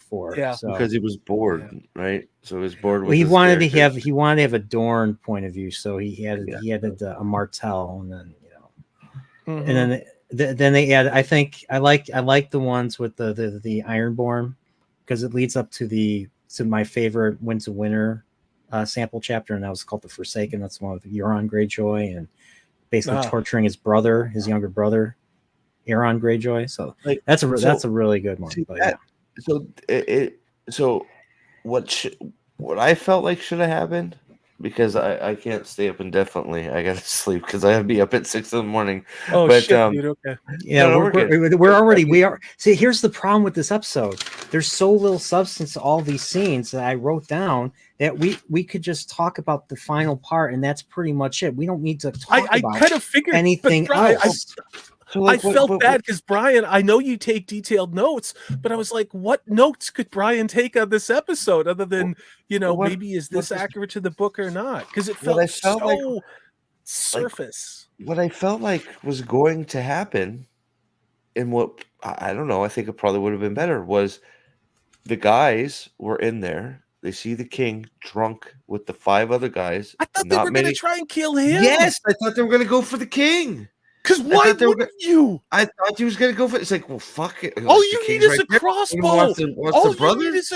4. Yeah, so. Because he was bored, right? So he was bored. Well, he wanted to have a Dorne point of view, so he added a Martell, and then and then they added. I think I like the ones with the Ironborn, because it leads up to my favorite Winds of Winter sample chapter, and that was called The Forsaken. That's the one with Euron Greyjoy and basically torturing his younger brother. Euron Greyjoy, so that's a really good one. So what I felt like should have happened, because I can't stay up indefinitely. I gotta sleep because I have to be up at 6 in the morning. Oh But shit, dude. Okay. Yeah, no, we're good. already we are. See, here's the problem with this episode. There's so little substance to all these scenes that I wrote down that we could just talk about the final part, and that's pretty much it. We don't need to talk I about kind of figured anything but Brian, else. So I felt bad because Brian, I know you take detailed notes, but I was like, what notes could Brian take on this episode other than, maybe is this accurate to the book or not? Because it felt so surface. What I felt like was going to happen, and what I don't know, I think it probably would have been better, was the guys were in there. They see the king drunk with the 5 other guys. I thought they were going to try and kill him. Yes, I thought they were going to go for the king. Because why wouldn't you? I thought he was going to go for it. It's like, well, fuck it. All you need is a crossbow. All you need is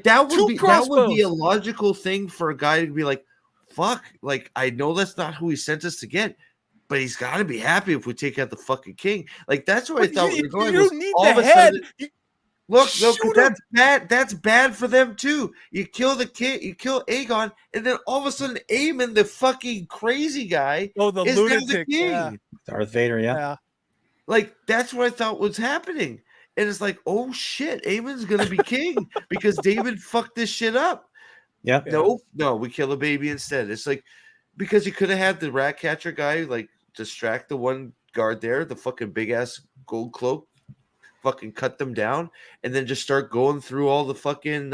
that would be a logical thing for a guy to be like, fuck. Like, I know that's not who he sent us to get, but he's got to be happy if we take out the fucking king. Like, that's what I thought we were going. You don't need the head. Look, that's bad. That's bad for them too. You kill the king, you kill Aegon, and then all of a sudden, Aemon, the fucking crazy guy, the is lunatic, now the king. Yeah. Darth Vader, yeah. Like, that's what I thought was happening, and it's like, oh shit, Aemon's gonna be king because David fucked this shit up. Yeah. No, we kill a baby instead. It's like, because you could have had the rat catcher guy like distract the one guard there, the fucking big ass gold cloak. Fucking cut them down and then just start going through all the fucking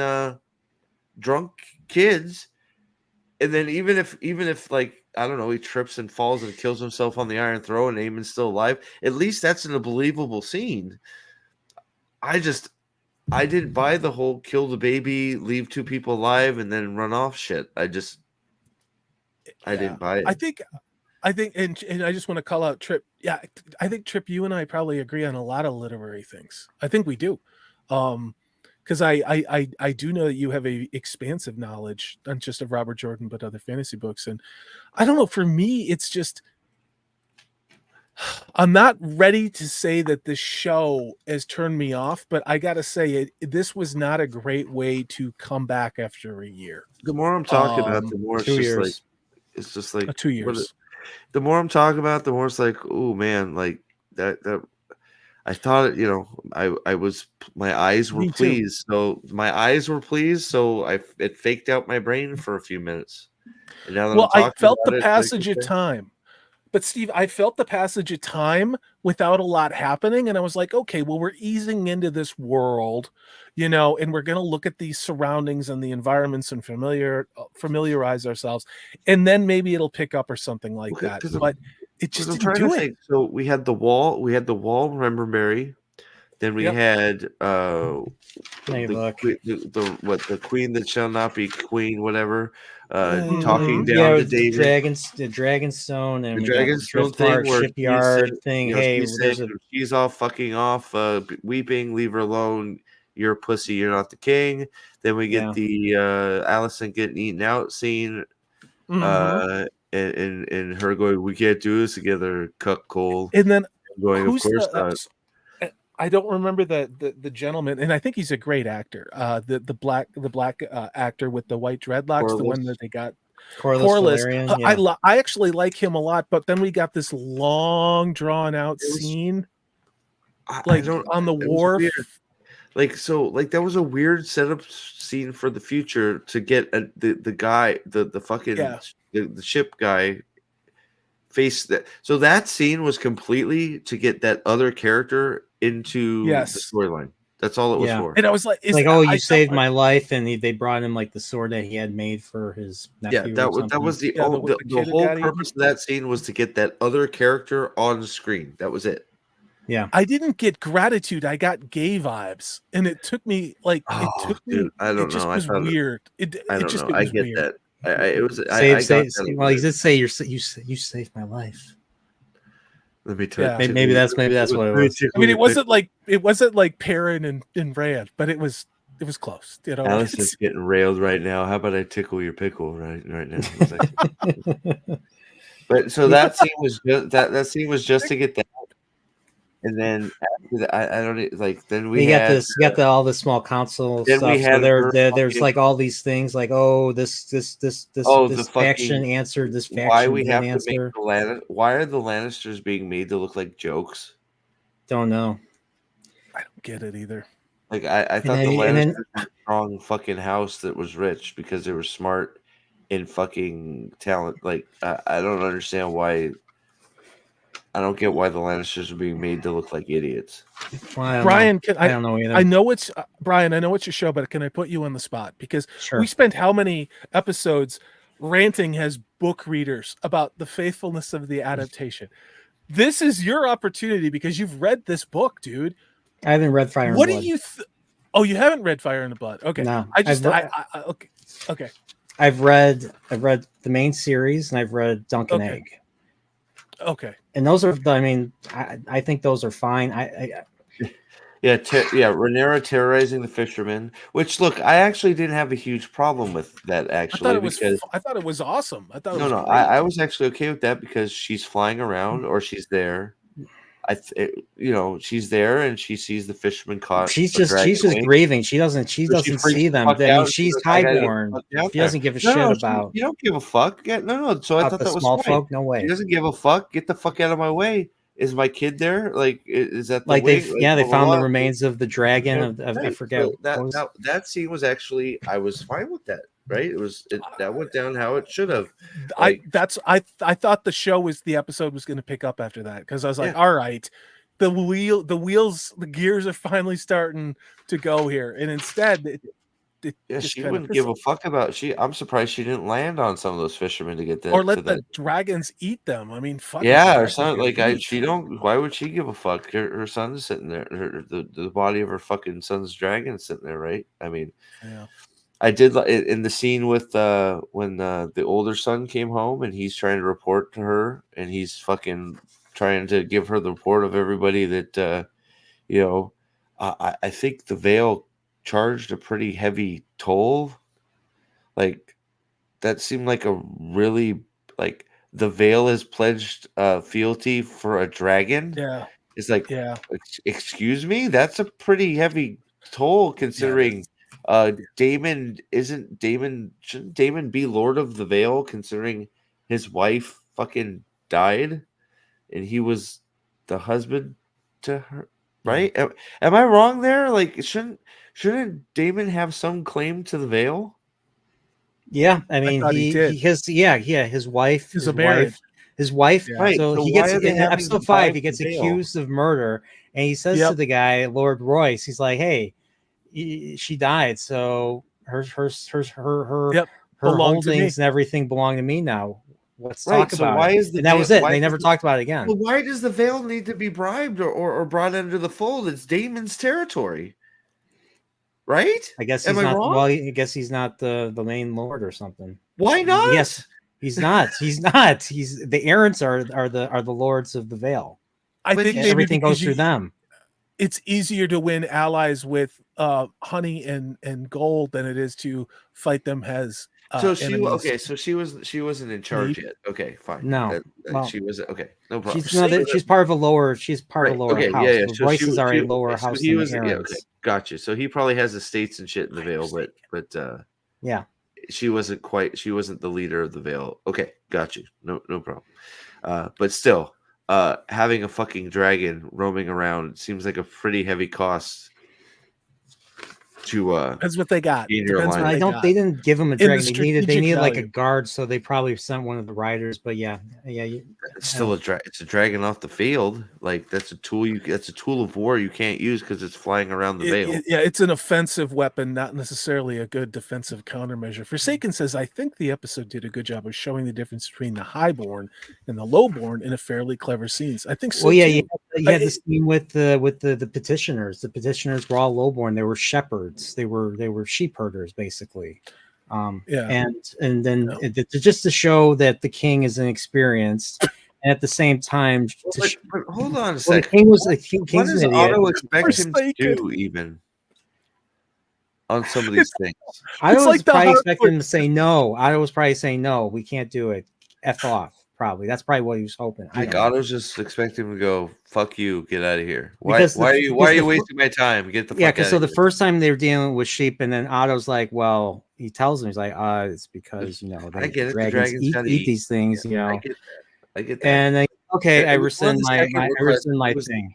drunk kids, and then even if like, I don't know, he trips and falls and kills himself on the Iron Throne and Aemon's still alive, at least that's an unbelievable scene. I didn't buy the whole kill the baby, leave 2 people alive, and then run off shit. I didn't buy it. I think, and I just want to call out Trip. Yeah, I think Trip, you and I probably agree on a lot of literary things. I think we do, because I do know that you have a expansive knowledge, not just of Robert Jordan, but other fantasy books. And I don't know. For me, it's just I'm not ready to say that this show has turned me off, but I got to say this was not a great way to come back after a year. The more I'm talking about, the more it's just like 2 years. The more I'm talking about, the more it's like, oh man, like that I thought, my eyes were pleased. So my eyes were pleased. So it faked out my brain for a few minutes. And now that I felt the passage of time. But Steve, I felt the passage of time without a lot happening. And I was like, okay, well, we're easing into this world, and we're going to look at these surroundings and the environments and familiarize ourselves. And then maybe it'll pick up or something like that. But it just didn't do it. So we had the wall. Remember, Mary? Then we had the queen that shall not be queen, whatever. Talking down to David, the Dragonstone, and the Dragonstone thing, where shipyard thing. She's all fucking off, weeping. Leave her alone. You're a pussy. You're not the king. Then we get the Allison getting eaten out scene, and her going, "We can't do this together, cuckold." And then going, "Of course not." I don't remember the gentleman, and I think he's a great actor. The black actor with the white dreadlocks, Corliss. The one that they got. Corliss. Yeah. I actually like him a lot, but then we got this long, drawn out scene, on the wharf. That was a weird setup scene for the future to get the guy, the fucking the ship guy. Face that. So that scene was completely to get that other character into the storyline. That's all it was for. And I was like, you saved my life, and they brought him like the sword that he had made for his nephew. Yeah, that was the whole purpose of that scene was to get that other character on screen. That was it. Yeah, I didn't get gratitude. I got gay vibes, and it took me like I don't know. It was weird. I don't know. I get that. He did say you saved my life. Let me tell you. Maybe that's what it was. I mean, it wasn't like Perrin and Rand, but it was close. Allison's getting railed right now. How about I tickle your pickle right now? But so that scene was just to get that. And then after that, I don't like. Then we you got had this, you got all the small council then stuff. we So had her there's like all these things like, oh, the this faction fucking answered, this why faction we didn't have to make answer. why are the Lannisters being made to look like jokes? Don't know. I don't get it either. Like I thought the Lannisters were a strong fucking house that was rich because they were smart and fucking talent. Like I don't understand why. I don't get why the Lannisters are being made to look like idiots. Well, Brian, I don't know either. I know it's Brian. I know it's your show, but can I put you on the spot? Because we spent how many episodes ranting as book readers about the faithfulness of the adaptation. This is your opportunity because you've read this book, dude. I haven't read Fire and What Blood. do you? Oh, you haven't read Fire and Blood? Okay, no. Okay. I've read the main series and I've read Dunk and Egg. Okay. And those are, I mean, I think those are fine. Rhaenyra terrorizing the fishermen. Which, look, I actually didn't have a huge problem with that. Actually, I thought it was awesome. I thought it was no, great. I was actually okay with that because she's flying around or she's there. She's there and she sees the fishermen caught. She's just grieving. She doesn't see them. I mean, she's highborn. She doesn't give a shit about. You don't give a fuck. Yeah, no. So I thought that was small fine. folk. No way. She doesn't give a fuck. Get the fuck out of my way. Is my kid there? Like, is that the like way? they found the remains of the dragon. I forget. So that scene was actually, I was fine with that. Right? That went down how it should have. I thought the episode was going to pick up after that because I was like, all right, the gears are finally starting to go here, and instead, she wouldn't give a fuck about. I'm surprised she didn't land on some of those fishermen to get that, or let the dragons eat them. I mean, fuck. Yeah, her son. She don't. Why would she give a fuck? Her son's sitting there. The body of her fucking son's dragon sitting there, right? I mean, yeah. I did in the scene with when the older son came home and he's trying to report to her and he's fucking trying to give her the report of everybody that I think the Vale charged a pretty heavy toll. Like that seemed like a really like the Vale has pledged fealty for a dragon. Yeah, it's like excuse me, that's a pretty heavy toll considering. Shouldn't Daemon be Lord of the Vale considering his wife fucking died and he was the husband to her, right? Am I wrong there? Like shouldn't Daemon have some claim to the Vale? Yeah, I mean his wife right. So he gets in episode 5 he gets accused of murder and he says to the guy, Lord Royce, he's like, hey, she died, so her holdings and everything belong to me now. Let's talk about it. And that was it. They never talked about it again. Well, why does the Vale need to be bribed or brought under the fold? It's Daemon's territory, right? I guess he's not. Well, I guess he's not the main lord or something. Why not? Yes, he's not. He's not. He's the Arryns are the lords of the Vale. I think everything goes through them. It's easier to win allies with honey and gold than it is to fight them as so she wasn't in charge yet. Okay, fine. No, she was okay. No problem. She's part of a lower. She's part of a lower house. Yeah. So Royces are a lower house. So he was gotcha. So he probably has estates and shit in the Vale, but yeah, she wasn't the leader of the Vale. Okay, got you. No problem. But still. Having a fucking dragon roaming around seems like a pretty heavy cost to that's what they got. They didn't give him a dragon. They needed like a guard, so they probably sent one of the riders. But it's still it's a dragon off the field. Like that's a tool of war you can't use because it's flying around the Vale. It's an offensive weapon, not necessarily a good defensive countermeasure. Forsaken says, I think the episode did a good job of showing the difference between the highborn and the lowborn in a fairly clever scenes. I think so. Well, you had the scene with the petitioners. The petitioners were all lowborn. They were shepherds. They were sheep herders, basically. And then just to show that the king is inexperienced, and at the same time, but hold on a second. The king was what does Otto expect him to do even on some of these things? I was probably expecting him to say no. I was probably saying no. We can't do it. F off. Probably that's probably what he was hoping. I think Otto's just expecting him to go, "Fuck you, get out of here." Why are you wasting my time? Get the fuck out of so here. the first time they were dealing with sheep, and then Otto's like, well, he tells him, he's like, it's because I get it. dragons eat these things, I get that. And then, okay, I rescind my request. thing.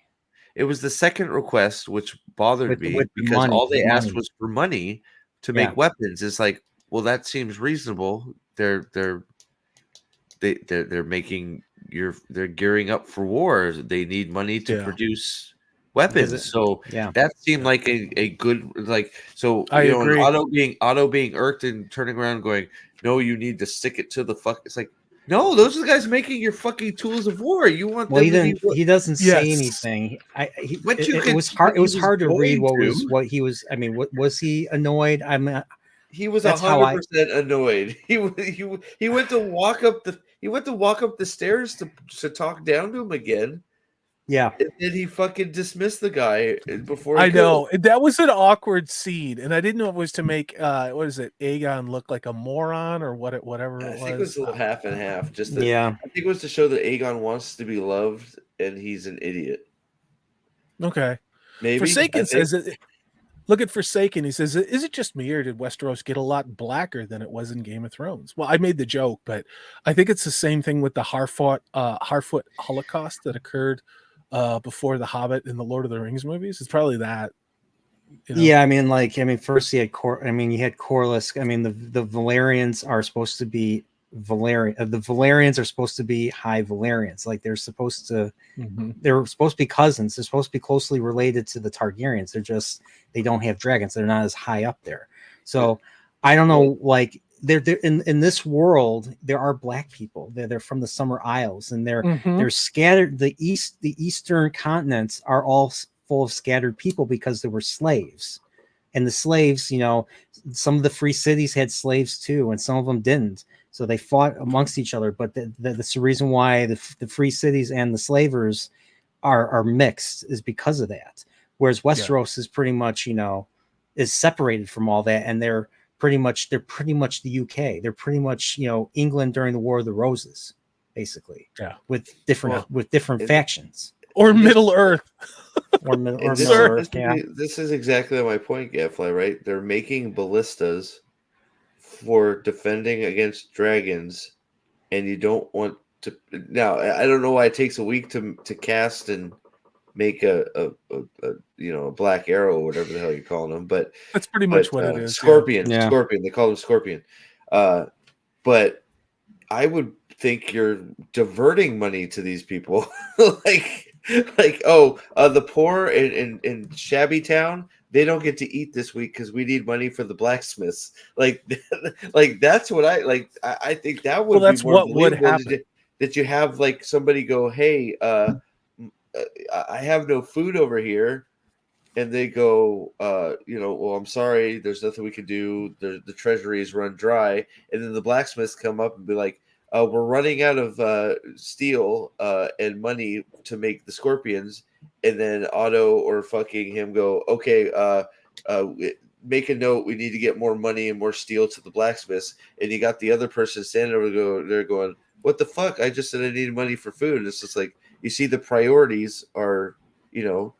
It was the second request which bothered me because all they asked was for money to make weapons. It's like, well, that seems reasonable. They're making they're gearing up for war. They need money to produce weapons. So that seemed like a good, like, so I agree. Otto being irked and turning around going, no, you need to stick it to the fuck. It's like, no, those are the guys making your fucking tools of war. You want them to be, he doesn't say anything. It was hard to read what he was. I mean, was he annoyed? He was 100% annoyed. He went to walk up the stairs to talk down to him again. Yeah, and then he fucking dismissed the guy before. I know that was an awkward scene, and I didn't know it was to make what is it, Aegon look like a moron or whatever. I think it was a little half and half. I think it was to show that Aegon wants to be loved, and he's an idiot. Okay, maybe Forsaken says it. Look at Forsaken. He says, is it just me or did Westeros get a lot blacker than it was in Game of Thrones? Well, I made the joke, but I think it's the same thing with the Harfoot Holocaust that occurred before The Hobbit and the Lord of the Rings movies. It's probably that. Yeah, first you had you had Corlys. I mean, the Valerians are supposed to be Valerian. The Valerians are supposed to be high Valerians. Like they're supposed to be cousins. They're supposed to be closely related to the Targaryens. They don't have dragons. They're not as high up there. So I don't know. Like they're in this world, there are black people. They're from the Summer Isles, and they're scattered. The eastern continents are all full of scattered people because there were slaves, and the slaves, some of the free cities had slaves too, and some of them didn't. So they fought amongst each other, but that's the reason why the free cities and the slavers are mixed, is because of that. Whereas Westeros is pretty much, is separated from all that, and they're pretty much the UK. They're pretty much, England during the War of the Roses, basically. Yeah, with different factions. Or Middle Earth. This is exactly my point, Gadfly. Right? They're making ballistas for defending against dragons, and you don't want to. Now, I don't know why it takes a week to cast and make a black arrow or whatever the hell you're calling them, but that's pretty much what it is. Scorpion. They call them Scorpion. But I would think you're diverting money to these people, the poor in Shabby Town, they don't get to eat this week because we need money for the blacksmiths. Like that's what I like. I think that would be more what would happen. That you have like somebody go, hey, I have no food over here, and they go, well, I'm sorry, there's nothing we can do. The treasury is run dry, and then the blacksmiths come up and be like, we're running out of steel and money to make the scorpions. And then Otto or fucking him go, okay, make a note. We need to get more money and more steel to the blacksmiths. And you got the other person standing over there going, what the fuck? I just said I needed money for food. And it's just like, you see, the priorities are,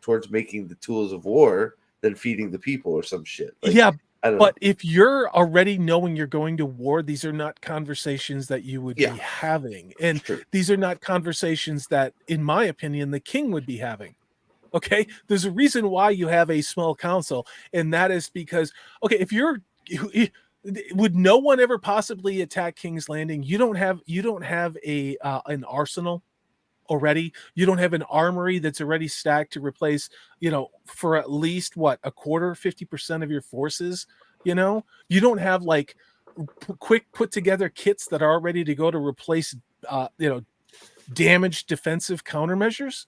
towards making the tools of war than feeding the people or some shit. Like, yeah. But if you're already knowing you're going to war, these are not conversations that you would be having. And these are not conversations that, in my opinion, the king would be having. Okay. There's a reason why you have a small council. And that is because, okay, would no one ever possibly attack King's Landing? You don't have an arsenal already. You don't have an armory that's already stacked to replace, for at least a quarter, 50% of your forces. You don't have like quick put together kits that are ready to go to replace, damaged defensive countermeasures.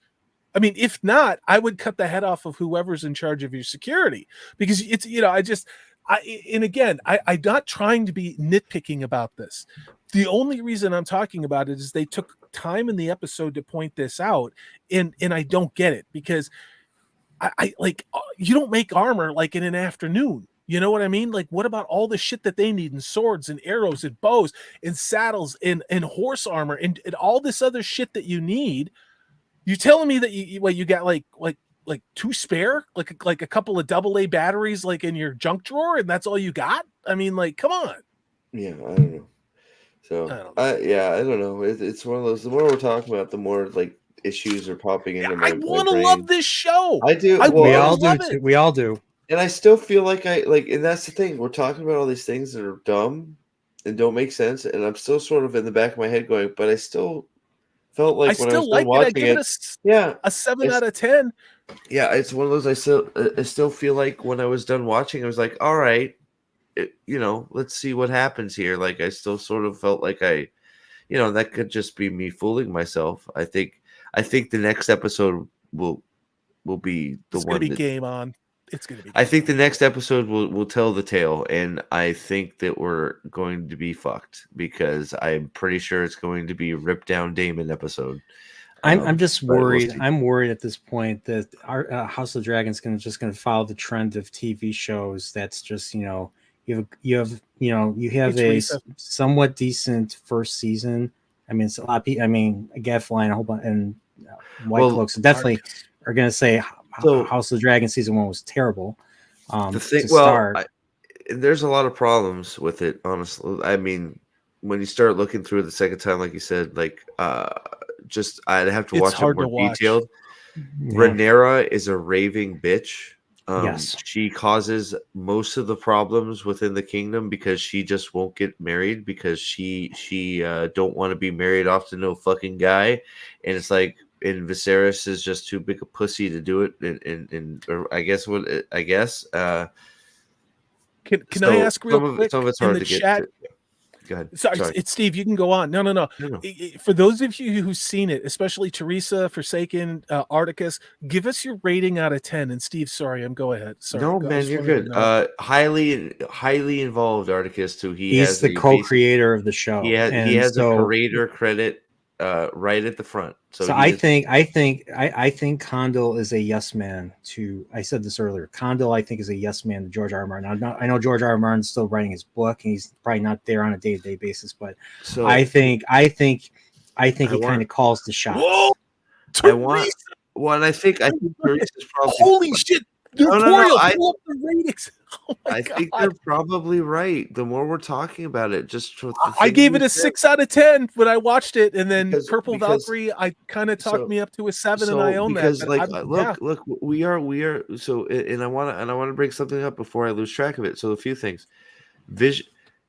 I mean, if not, I would cut the head off of whoever's in charge of your security, because it's, I'm not trying to be nitpicking about this. The only reason I'm talking about it is they took time in the episode to point this out, and I don't get it, because I like, you don't make armor like in an afternoon. You know what I mean? Like, what about all the shit that they need, and swords and arrows and bows and saddles and horse armor and all this other shit that you need? You telling me that you got like 2 spare, like a couple of AA batteries like in your junk drawer, and that's all you got? I mean, like, come on. Yeah, I don't know. So I don't know. It's one of those. The more we're talking about, the more like issues are popping into my brain. I want to love this show. I do. We all do. We all do. And I still feel like and that's the thing. We're talking about all these things that are dumb and don't make sense, and I'm still sort of in the back of my head going, but I still felt like when I was done watching it, a 7 out of 10. Yeah, it's one of those. I still feel like when I was done watching, I was like, all right, let's see what happens here. Like, I still sort of felt like that could just be me fooling myself. I think the next episode will be the one. It's gonna be game on. It's gonna be. I think the next episode will tell the tale, and I think that we're going to be fucked because I'm pretty sure it's going to be Rip Down Damon episode. I'm just worried. I'm worried at this point that our House of Dragons just going to follow the trend of TV shows. That's just you have a somewhat decent first season. I mean, it's a lot of people. I mean, Gaffline, a whole bunch, and White Cloaks definitely are going to say House of the Dragon season 1 was terrible. The thing, there's a lot of problems with it. Honestly, I mean, when you start looking through it the second time, like you said, like I'd have to watch it more detailed. Yeah. Rhaenyra is a raving bitch. Yes, she causes most of the problems within the kingdom because she just won't get married because she don't want to be married off to no fucking guy, and it's like, and Viserys is just too big a pussy to do it. And I guess Can I ask real quick? Some of it's hard to get to. Go ahead. Sorry, it's Steve. You can go on. No. For those of you who've seen it, especially Teresa, Forsaken, Articus, give us your rating out of 10. And Steve, sorry, go ahead. Sorry, man, you're good. Highly involved, Articus too. He's the co-creator of the show. He has a creator credit right at the front. So I think Condell is a yes man to. I said this earlier. Condell, I think, is a yes man to George R. R. Martin. Now, I know George R. R. Martin's still writing his book, and he's probably not there on a day-to-day basis. But I think he kind of calls the shots. Whoa, and I think Teresa's probably holy shit. I think you're probably right. The more we're talking about it, I gave it a 6 out of 10 when I watched it, and then Purple Valkyrie, I kind of talked me up to a 7, and I own because, that. Look, we are so, and I want to bring something up before I lose track of it. So a few things,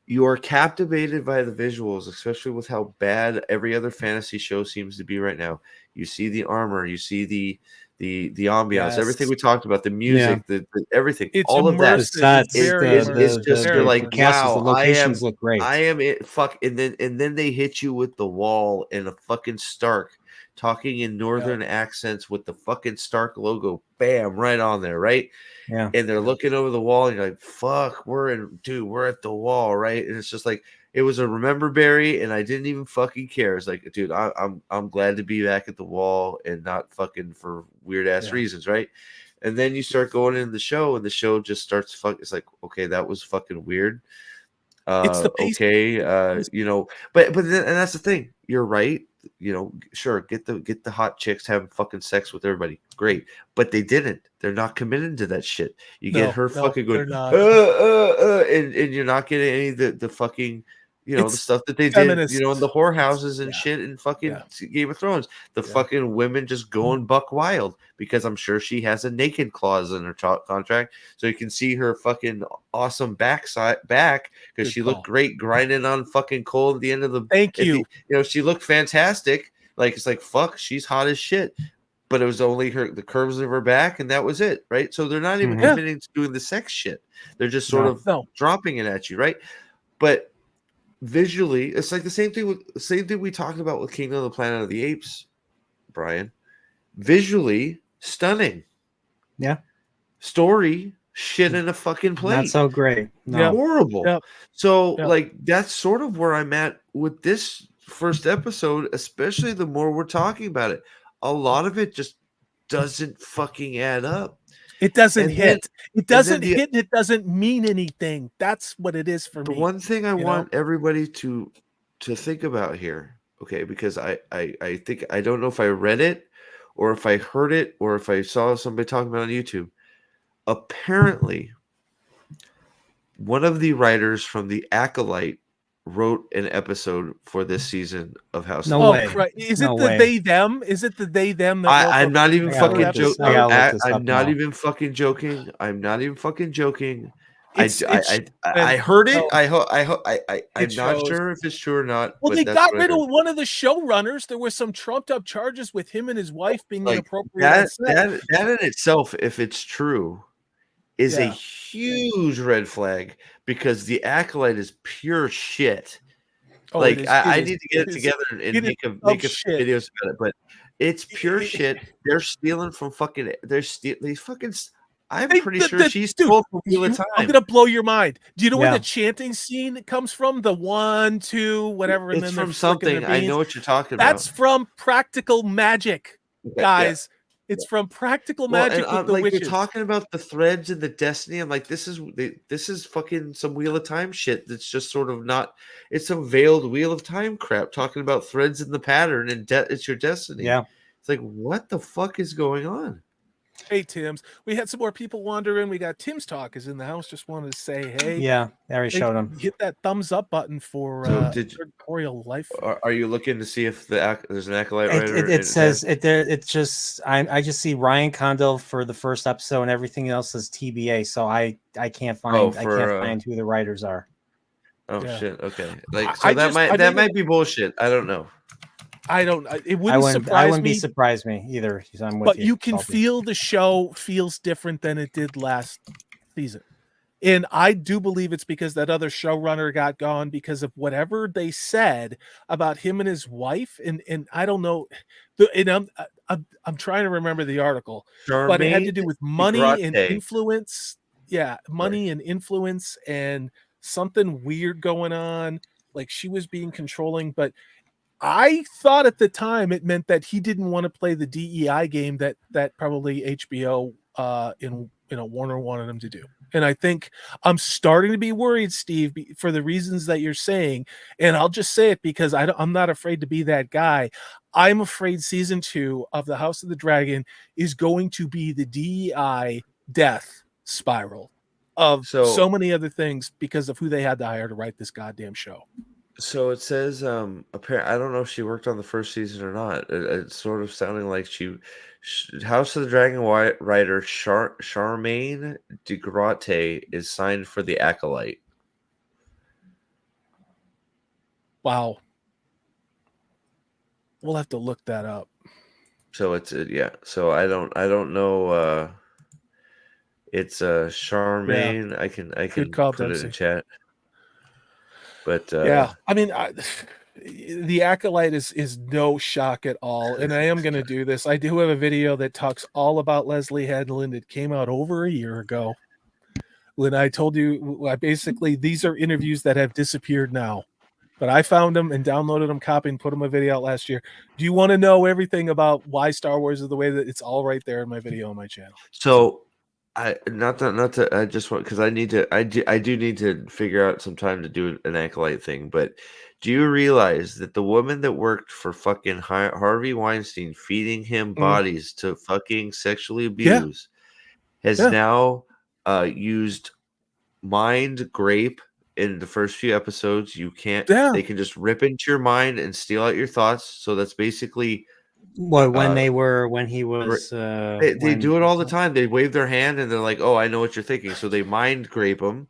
you are captivated by the visuals, especially with how bad every other fantasy show seems to be right now. You see the armor, you see the ambiance, everything we talked about, the music, the everything, it's all of that. It's just you're like, wow, the locations look great. I am it. Fuck, and then they hit you with the wall and a fucking Stark talking in northern accents with the fucking Stark logo, bam, right on there, right? Yeah. And they're looking over the wall, and you're like, fuck, we're at the wall, right? And it's just like, it was a remember berry, and I didn't even fucking care. It's like, dude, I'm glad to be back at the wall and not fucking for weird ass reasons, right? And then you start going into the show, and the show just starts It's like, okay, that was fucking weird. It's the pace. Okay, but then, and that's the thing. You're right. Sure, get the hot chicks having fucking sex with everybody. Great, but they didn't. They're not committed to that shit. You get her fucking going, and you're not getting any of the fucking. The stuff that they did, in the whorehouses and shit in fucking Game of Thrones. The fucking women just going buck wild because I'm sure she has a naked clause in her contract, so you can see her fucking awesome back because she looked great grinding on fucking coal at the end of the. Thank you. She looked fantastic. Like, it's like, fuck, she's hot as shit. But it was only the curves of her back, and that was it, right? So they're not even committing to doing the sex shit. They're just sort of dropping it at you, right? But visually, it's like the same thing we talked about with Kingdom of the Planet of the Apes, Brian. Visually stunning. Yeah. Story shit in a fucking plate. Not so great. No. Horrible. Yep. So like that's sort of where I'm at with this first episode, especially the more we're talking about it. A lot of it just doesn't fucking add up. It doesn't And hit. then- It doesn't and then hit. And it doesn't mean anything. That's what it is for the me. one thing I you know? want everybody to think about here, okay, because I think, I don't know if I read it or if I heard it or if I saw somebody talking about it on YouTube. Apparently, one of the writers from The Acolyte wrote an episode for this season of House. No Oh, way. Christ. Is No it the way. they them? Is it the they them that wrote I'm the not even I gotta fucking look this- joking. I gotta look this I'm up not now. even fucking joking. I'm not even fucking joking. It's I heard it. no, I'm not shows. sure if it's true or not. Well, but they that's got what I rid heard. of one of the showrunners. There was some trumped up charges with him and his wife being Like inappropriate on set. that in itself, if it's true, is a Yeah. huge red flag, because The Acolyte is pure shit. Oh, Like it is- I it need is- to get it it is- together and it is make some a few shit. videos about it, but it's pure It- shit. They're stealing from fucking. They fucking. I'm They- pretty the- sure the- she's dude, told from Wheel of I'm Time. gonna blow your mind. Do you know where Yeah. the chanting scene comes from? The 1, 2, whatever, and It's then they're from flicking their something. I know beans? what you're talking That's about. from Practical Magic, Okay, yeah. guys. It's from Practical Well, Magic and with I'm the like, witches. you're talking about the threads and the destiny. I'm like, this is fucking some Wheel of Time shit. That's just sort of not. It's some veiled Wheel of Time crap talking about threads in the pattern and it's your destiny. Yeah. It's like, what the fuck is going on? Hey, Tim's. We had some more people wander in. We got Tim's Talk is in the house. Just wanted to say, hey, Yeah, I already hey, showed him. hit that thumbs up button for So did you- Corporeal Life. Are you looking to see if there's an Acolyte It, writer? it, it says it there. It's just I just see Ryan Condell for the first episode, and everything else is TBA. So I can't find I can't find who the writers are. Oh Yeah. shit! Okay, like I so that just- I might mean, might be bullshit. I don't know. I don't. It I wouldn't wouldn't surprise me. be surprised me either. I'm with But you. you can Salty. feel the show feels different than it did last season. And I do believe it's because that other showrunner got gone because of whatever they said about him and his wife. And I don't know. And I'm trying to remember the article, but it had to do with money and Grate. influence. Yeah, money and influence and something weird going on. Like she was being controlling, but I thought at the time it meant that he didn't want to play the DEI game that probably HBO in Warner wanted him to do. And I think I'm starting to be worried, Steve, for the reasons that you're saying. And I'll just say it because I'm not afraid to be that guy. I'm afraid season 2 of The House of the Dragon is going to be the DEI death spiral of so many other things because of who they had to hire to write this goddamn show. So it says, apparently, I don't know if she worked on the first season or not. It's sort of sounding like House of the Dragon writer Charmaine de Grate is signed for The Acolyte. Wow. We'll have to look that up. So it's yeah. So I don't know. It's Charmaine. Yeah. I can call, put Dempsey. it in chat. But yeah, I mean, the Acolyte is no shock at all, and I am going to do this. I do have a video that talks all about Leslie Headland. It came out over a year ago when I told you basically these are interviews that have disappeared now, but I found them and downloaded them, copied, and put them a video out last year. Do you want to know everything about why Star Wars is the way that it's all right there in my video on my channel? So I just want, because I do need to figure out some time to do an Acolyte thing. But do you realize that the woman that worked for fucking Harvey Weinstein, feeding him bodies to fucking sexually abuse, has now used mind grape in the first few episodes? You can't. They can just rip into your mind and steal out your thoughts. So that's basically. What when he was they do it all the time. They wave their hand and they're like, "Oh, I know what you're thinking." So they mind grape them.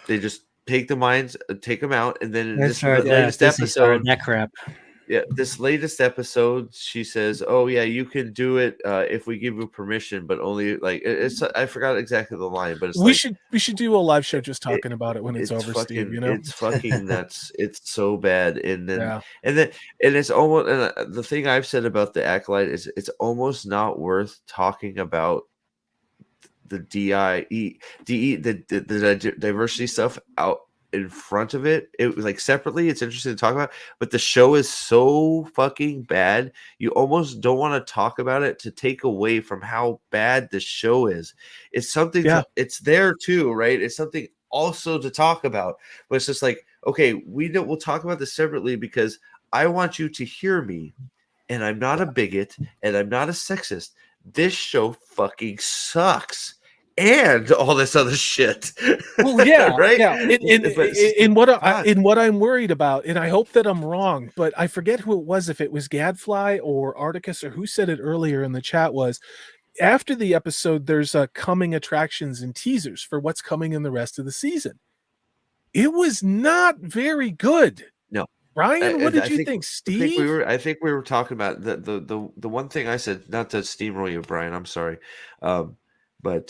They just take the minds, take them out, and then in this latest episode, that crap. Yeah, this latest episode, she says, "Oh yeah, you can do it if we give you permission, but only like it's." I forgot exactly the line, but it's we should do a live show just talking about it when it's over, fucking, Steve. You know, it's fucking nuts. It's so bad, and it's almost. And the thing I've said about the Acolyte is it's almost not worth talking about the the diversity stuff out in front of it. It was like separately. It's interesting to talk about, but the show is so fucking bad. You almost don't want to talk about it to take away from how bad the show is. It's something. It's there too, right? It's something also to talk about, but it's just like, okay, we'll talk about this separately because I want you to hear me, and I'm not a bigot and I'm not a sexist. This show fucking sucks. And all this other shit. Well, yeah, right. Yeah. In what I'm worried about, and I hope that I'm wrong, but I forget who it was, if it was Gadfly or Articus or who said it earlier in the chat, was after the episode, there's coming attractions and teasers for what's coming in the rest of the season. It was not very good. No. Brian, what did you think, Steve? I think we were talking about the one thing I said, not to steamroll you, Brian. I'm sorry, but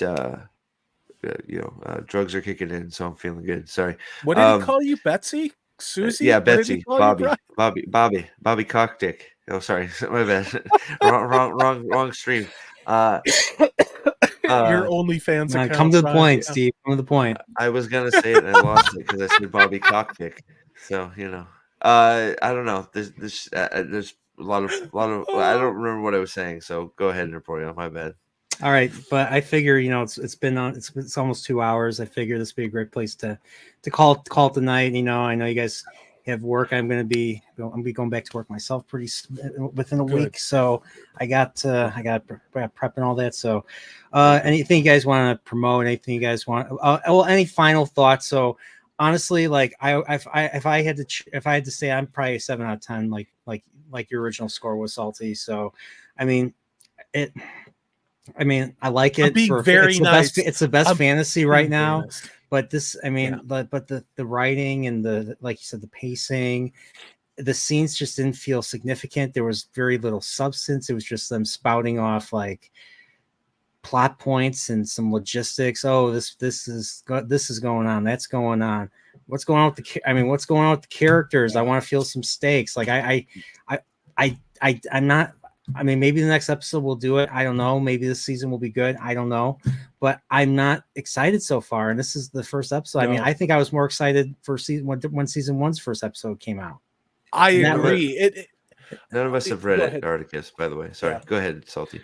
drugs are kicking in, so I'm feeling good. Sorry. What did he call you, Betsy? Susie? Yeah, Betsy. Bobby Cockdick. Oh, sorry, my bad. wrong stream. Your OnlyFans account. Come to the point, Steve. Come to the point. I was gonna say it and I lost it because I said Bobby Cockdick. So I don't know. There's a lot of. I don't remember what I was saying. So go ahead, Napoleon. My bad. All right, but I figure it's almost 2 hours. I figure this would be a great place to call it the night. I know you guys have work. I'm gonna be going back to work myself within a week. So I got prep and all that. So anything you guys want to promote? Anything you guys want? Any final thoughts? So honestly, like if I had to say, I'm probably a 7 out of 10, like your original score was, Salty. So I mean I like it. Very nice. It's the best fantasy right now. But this, but the writing and like you said, the pacing, the scenes just didn't feel significant. There was very little substance. It was just them spouting off like plot points and some logistics. Oh, this is going on. That's going on. What's going on with what's going on with the characters? I want to feel some stakes. Like I'm not. Maybe the next episode will do it. I don't know. Maybe this season will be good. I don't know. But I'm not excited so far. And this is the first episode. No. I think I was more excited for when season one's first episode came out. I agree. None of us have read it, Articus, by the way. Sorry. Go ahead, Salty.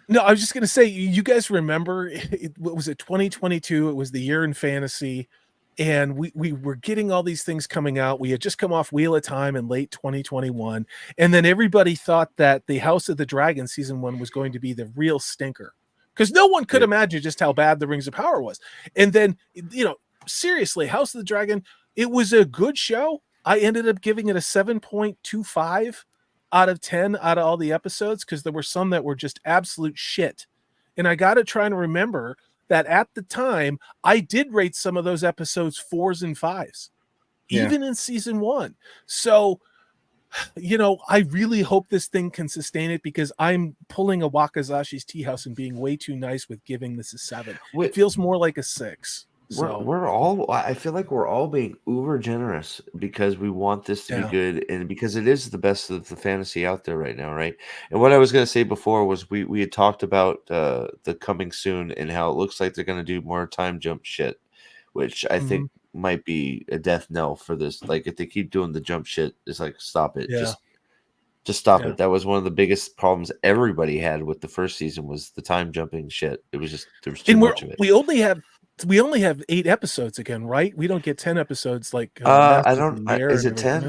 No, I was just going to say, you guys remember, what was it, 2022? It was the year in fantasy. And we were getting all these things coming out. We had just come off Wheel of Time in late 2021. And then everybody thought that the House of the Dragon season 1 was going to be the real stinker, because no one could imagine just how bad the Rings of Power was. And then, seriously, House of the Dragon, it was a good show. I ended up giving it a 7.25 out of 10 out of all the episodes, because there were some that were just absolute shit. And I got to try to remember that at the time, I did rate some of those episodes 4s and 5s, even in season 1. So, I really hope this thing can sustain it, because I'm pulling a Wakazashi's Tea House and being way too nice with giving this a 7. It feels more like a 6. So I feel like we're all being uber generous because we want this to be good, and because it is the best of the fantasy out there right now, right? And what I was going to say before was we had talked about the coming soon and how it looks like they're going to do more time jump shit, which I think might be a death knell for this. Like, if they keep doing the jump shit, it's like, stop it. Just stop it. That was one of the biggest problems everybody had with the first season, was the time jumping shit. It was just, there was too much of it. We only have 8 episodes again, right? We don't get 10 episodes like I don't. Is it 10?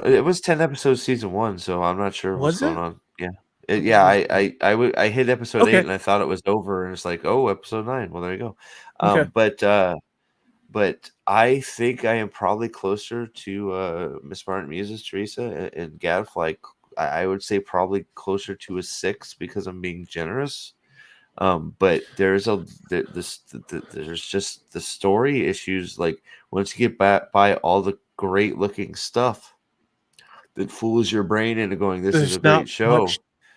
It was 10 episodes season 1, so I'm not sure what's going on. Yeah, I hit episode 8 and I thought it was over, and it's like, oh, episode 9. Well, there you go. But I think I am probably closer to Miss Martin Muses, Teresa, and Gadfly. I would say probably closer to a 6 because I'm being generous. But there's just the story issues. Like, once you get by all the great looking stuff that fools your brain into going, this is a great show.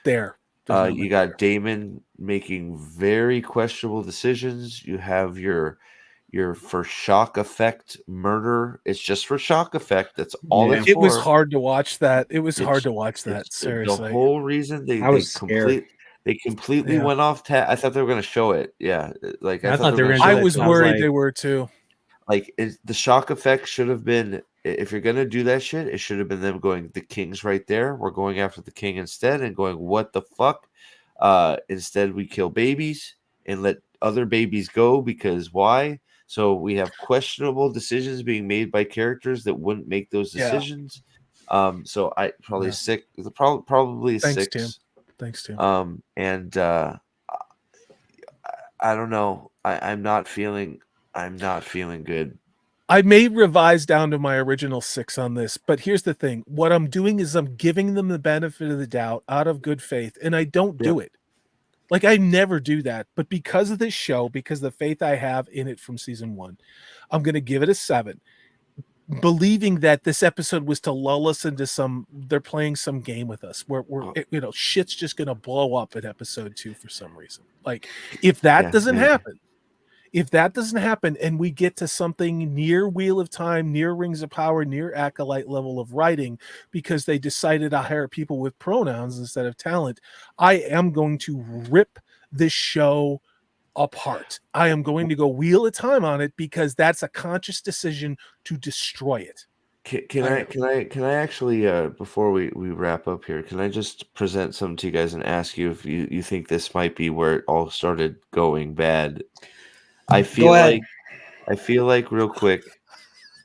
You got Damon making very questionable decisions. You have your for shock effect murder. It's just for shock effect. That's all it's for. It was hard to watch that. Seriously. The whole reason they completely went off. I thought they were going to show it. Yeah, like I thought they were. I was worried they were too. Like the shock effect should have been, if you're gonna do that shit, it should have been them going, the king's right there. We're going after the king instead, and going, what the fuck? Instead, we kill babies and let other babies go because why? So we have questionable decisions being made by characters that wouldn't make those decisions. So I probably six, probably Thanks, 6. Tim. Thanks, Tim. And I don't know. I'm not feeling good. I may revise down to my original 6 on this, but here's the thing. What I'm doing is I'm giving them the benefit of the doubt out of good faith, and I don't do it. Like, I never do that. But because of this show, because of the faith I have in it from season 1, I'm going to give it a 7. Believing that this episode was to lull us into they're playing some game with us where shit's just going to blow up in episode 2 for some reason. Like, if that doesn't happen, and we get to something near Wheel of Time, near Rings of Power, near Acolyte level of writing, because they decided to hire people with pronouns instead of talent, I am going to rip this show apart. I am going to go Wheel of Time on it because that's a conscious decision to destroy it. Can I actually before we wrap up here, can I just present something to you guys and ask you if you think this might be where it all started going bad? I feel like real quick,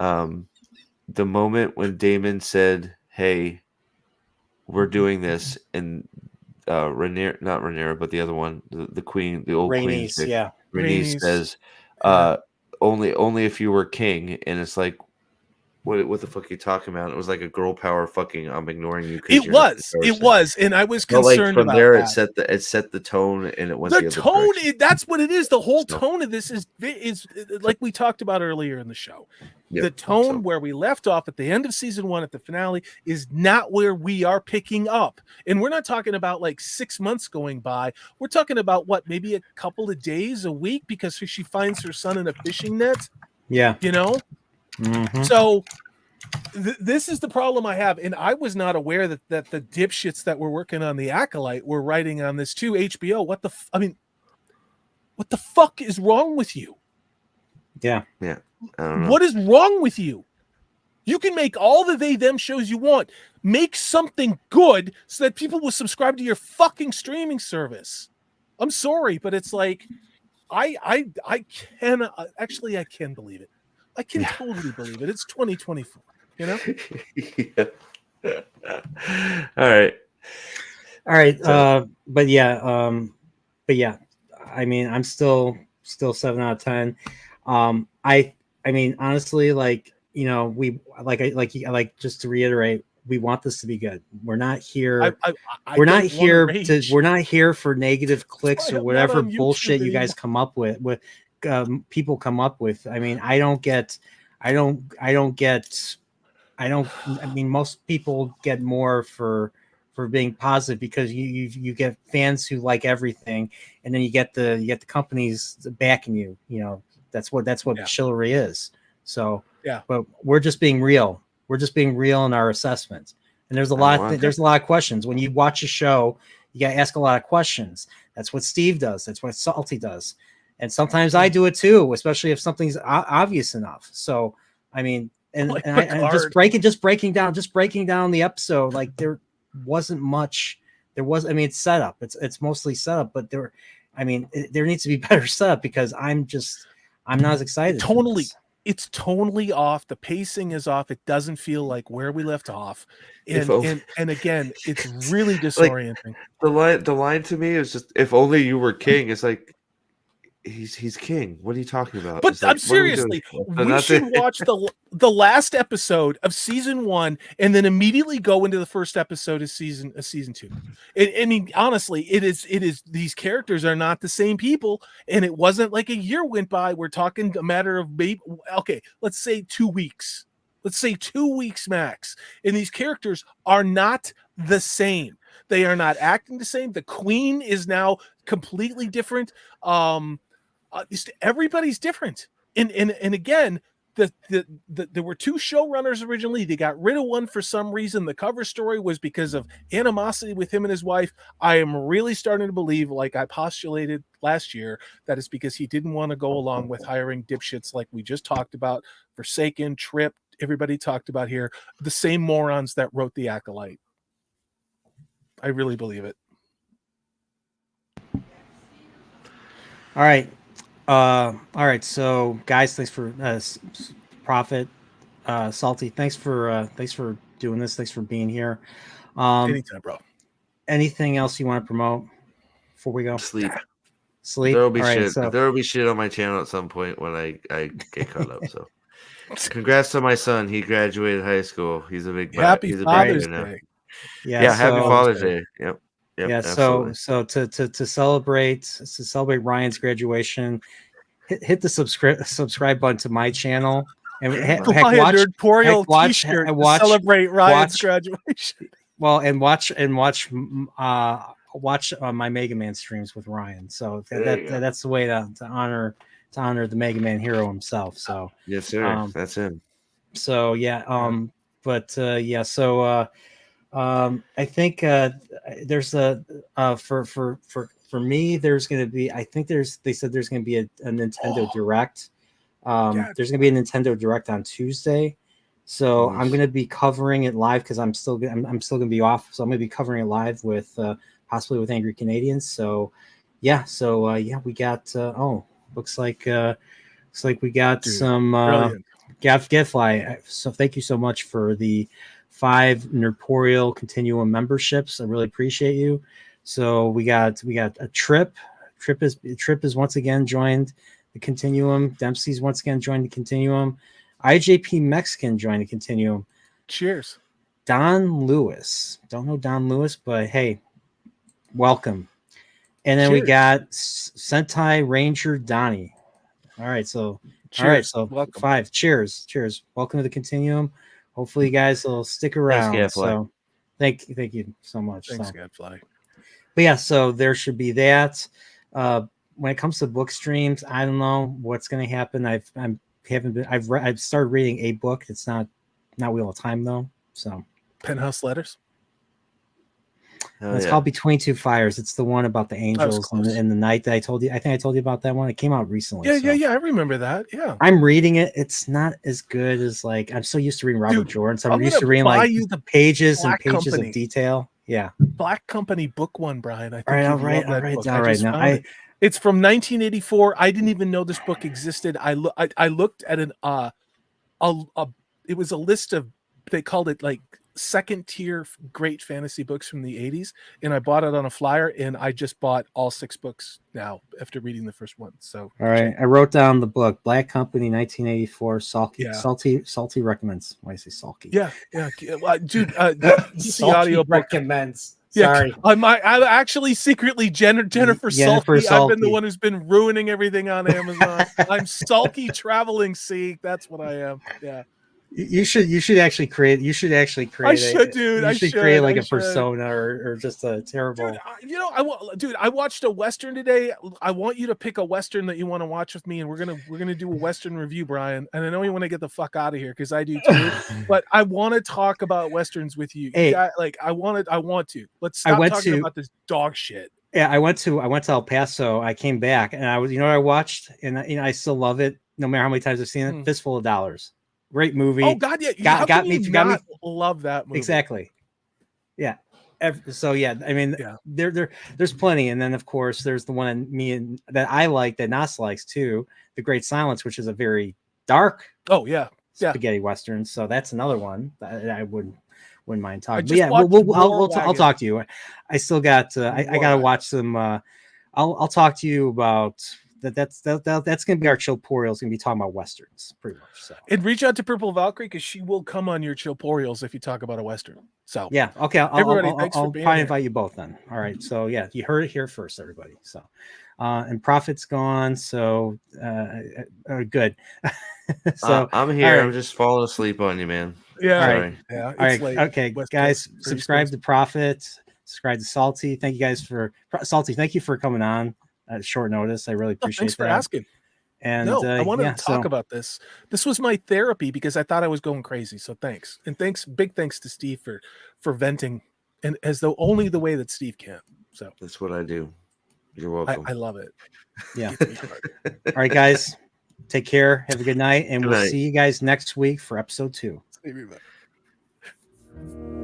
the moment when Damon said, "Hey, we're doing this," and not Rhaenyra, but the other one, the queen, the old queen, Rhaenys says, only if you were king," and it's like, what the fuck are you talking about? It was like a girl power fucking, I'm ignoring you. It was, and I was concerned from about there. That. It set the tone, and it went the other tone. direction. That's what it is. The whole tone of this is like we talked about earlier in the show. The tone where we left off at the end of season 1 at the finale is not where we are picking up. And we're not talking about like 6 months going by. We're talking about maybe a couple of days, a week, because she finds her son in a fishing net. Yeah. Mm-hmm. So this is the problem I have. And I was not aware that the dipshits that were working on the Acolyte were writing on this too. HBO. What the fuck is wrong with you? Yeah. I don't know. What is wrong with you? You can make all the they-them shows you want. Make something good so that people will subscribe to your fucking streaming service. I'm sorry, but it's like, I can actually, I can believe it. I can totally believe it. It's 2024, you know? All right. But yeah. I mean, I'm still 7 out of 10. I mean, honestly, like, we like just to reiterate, we want this to be good. We're not here. We're not here for negative clicks or whatever bullshit you guys come up with people come up with. I mean, I mean, most people get more for being positive because you get fans who like everything, and then you get the companies backing you. That's what chivalry is. So but we're just being real. We're just being real in our assessments. And there's a lot of questions. When you watch a show, you got to ask a lot of questions. That's what Steve does. That's what Salty does. And sometimes I do it too, especially if something's obvious enough. So, I mean, and just breaking down the episode, like there wasn't much. I mean, it's set up. It's mostly set up, but there needs to be better setup because I'm not as excited. It's totally off. The pacing is off. It doesn't feel like where we left off. And again, it's really disorienting. Like, the line to me is just, if only you were king. It's like, he's king. What are you talking about? But I'm seriously, we should watch the last episode of season 1 and then immediately go into the first episode of season 2. I mean, honestly, it is these characters are not the same people, and it wasn't like a year went by. We're talking a matter of maybe, okay, let's say 2 weeks. Let's say 2 weeks max. And these characters are not the same. They are not acting the same. The queen is now completely different. Everybody's different. And again, there were two showrunners originally. They got rid of one for some reason. The cover story was because of animosity with him and his wife. I am really starting to believe, like I postulated last year, that it's because he didn't want to go along with hiring dipshits like we just talked about, Forsaken, Trip, everybody talked about here, the same morons that wrote The Acolyte. I really believe it. All right. All right. So, guys, thanks for Prophet, Salty. Thanks for doing this. Thanks for being here. Anytime, bro. Anything else you want to promote before we go? Sleep. Sleep. There will be shit on my channel at some point when I get caught up. So, congrats to my son. He graduated high school. He's a big Happy he's Father's a big Day. Yeah, happy Father's Day. Yep. Yeah. Absolutely. So to celebrate Ryan's graduation, hit the subscribe button to my channel and watch celebrate Ryan's graduation. Well, and watch my Mega Man streams with Ryan. So that's the way to honor the Mega Man hero himself. So yes, sir. That's him. So yeah. I think there's for me there's going to be, they said there's going to be a Nintendo Direct. There's going to be a Nintendo Direct on Tuesday. So nice. I'm going to be covering it live because I'm still going to be off. So I'm going to be covering it live with possibly with Angry Canadians. So yeah. We got looks like we got some Gadfly. So thank you so much for the 5 Nerdporial Continuum memberships. I really appreciate you. So we got a Trip is once again joined the Continuum. Dempsey's once again joined the Continuum. IJP Mexican joined the Continuum. Cheers. Don Lewis. Don't know Don Lewis, but hey, welcome. And then we got Sentai Ranger Donnie. All right, so welcome. 5. Cheers. Welcome to the Continuum. Hopefully you guys will stick around. Thanks, so thank you so much. Thanks, Gadfly. But yeah, so there should be that. When it comes to book streams, I don't know what's going to happen. I've started reading a book. It's not Wheel of Time though. So Penthouse Letters. It's called Between Two Fires. It's the one about the angels and the night that I told you. I think I told you about that one. It came out recently. Yeah. I remember that. Yeah. I'm reading it. It's not as good as I'm so used to reading Robert Jordan. So I'm used to reading the pages and pages of detail. Yeah. Black Company book one, Brian. I think I'll write down right now. It's from 1984. I didn't even know this book existed. I looked at it was a list of, they called it like second tier great fantasy books from the 80s, and I bought it on a flyer, and I just bought all 6 books now after reading the first one. So all right, I wrote down the book Black Company 1984. Salty recommends. Why do I say sulky? Yeah, dude. The audio recommends. Sorry, I'm actually secretly Jennifer Sulky. I've been the one who's been ruining everything on Amazon. I'm Sulky traveling C. That's what I am. Yeah. You should actually create. I should create like a persona or just a terrible. Dude, I watched a Western today. I want you to pick a Western that you want to watch with me, and we're gonna do a Western review, Brian. And I know you want to get the fuck out of here because I do too. But I want to talk about Westerns with you. Hey, I want to. Let's stop talking about this dog shit. Yeah, I went to El Paso. I came back, and I was, I watched, and I still love it, no matter how many times I've seen it. Fistful of Dollars. Great movie. Oh God, yeah, got me. Love that movie. Exactly. Yeah. So yeah, I mean, there's plenty, and then of course there's the one that I like that Nas likes too, The Great Silence, which is a very dark. Oh yeah. Spaghetti western. So that's another one that I wouldn't mind talking. But yeah, I'll talk to you. I still got. I gotta watch some. I'll talk to you about. That's gonna be our Chilporials. Gonna be talking about westerns pretty much. So and reach out to Purple Valkyrie because she will come on your Chilporials if you talk about a western. So yeah, okay. I'll probably invite you both then. All right. So yeah, you heard it here first, everybody. So and Prophet's gone. So good. So I'm here. Right. I'm just falling asleep on you, man. Yeah. All right. Yeah. All right. Late. Okay, guys, subscribe to Prophet. Subscribe to Salty. Thank you guys for Salty. Thank you for coming on at short notice. I really appreciate that. Thanks for asking. And no, I wanted to talk about this. This was my therapy because I thought I was going crazy. So thanks. And big thanks to Steve for venting, and as though only the way that Steve can. So that's what I do. You're welcome. I love it. Yeah. All right, guys. Take care. Have a good night. And we'll see you guys next week for episode 2. See you,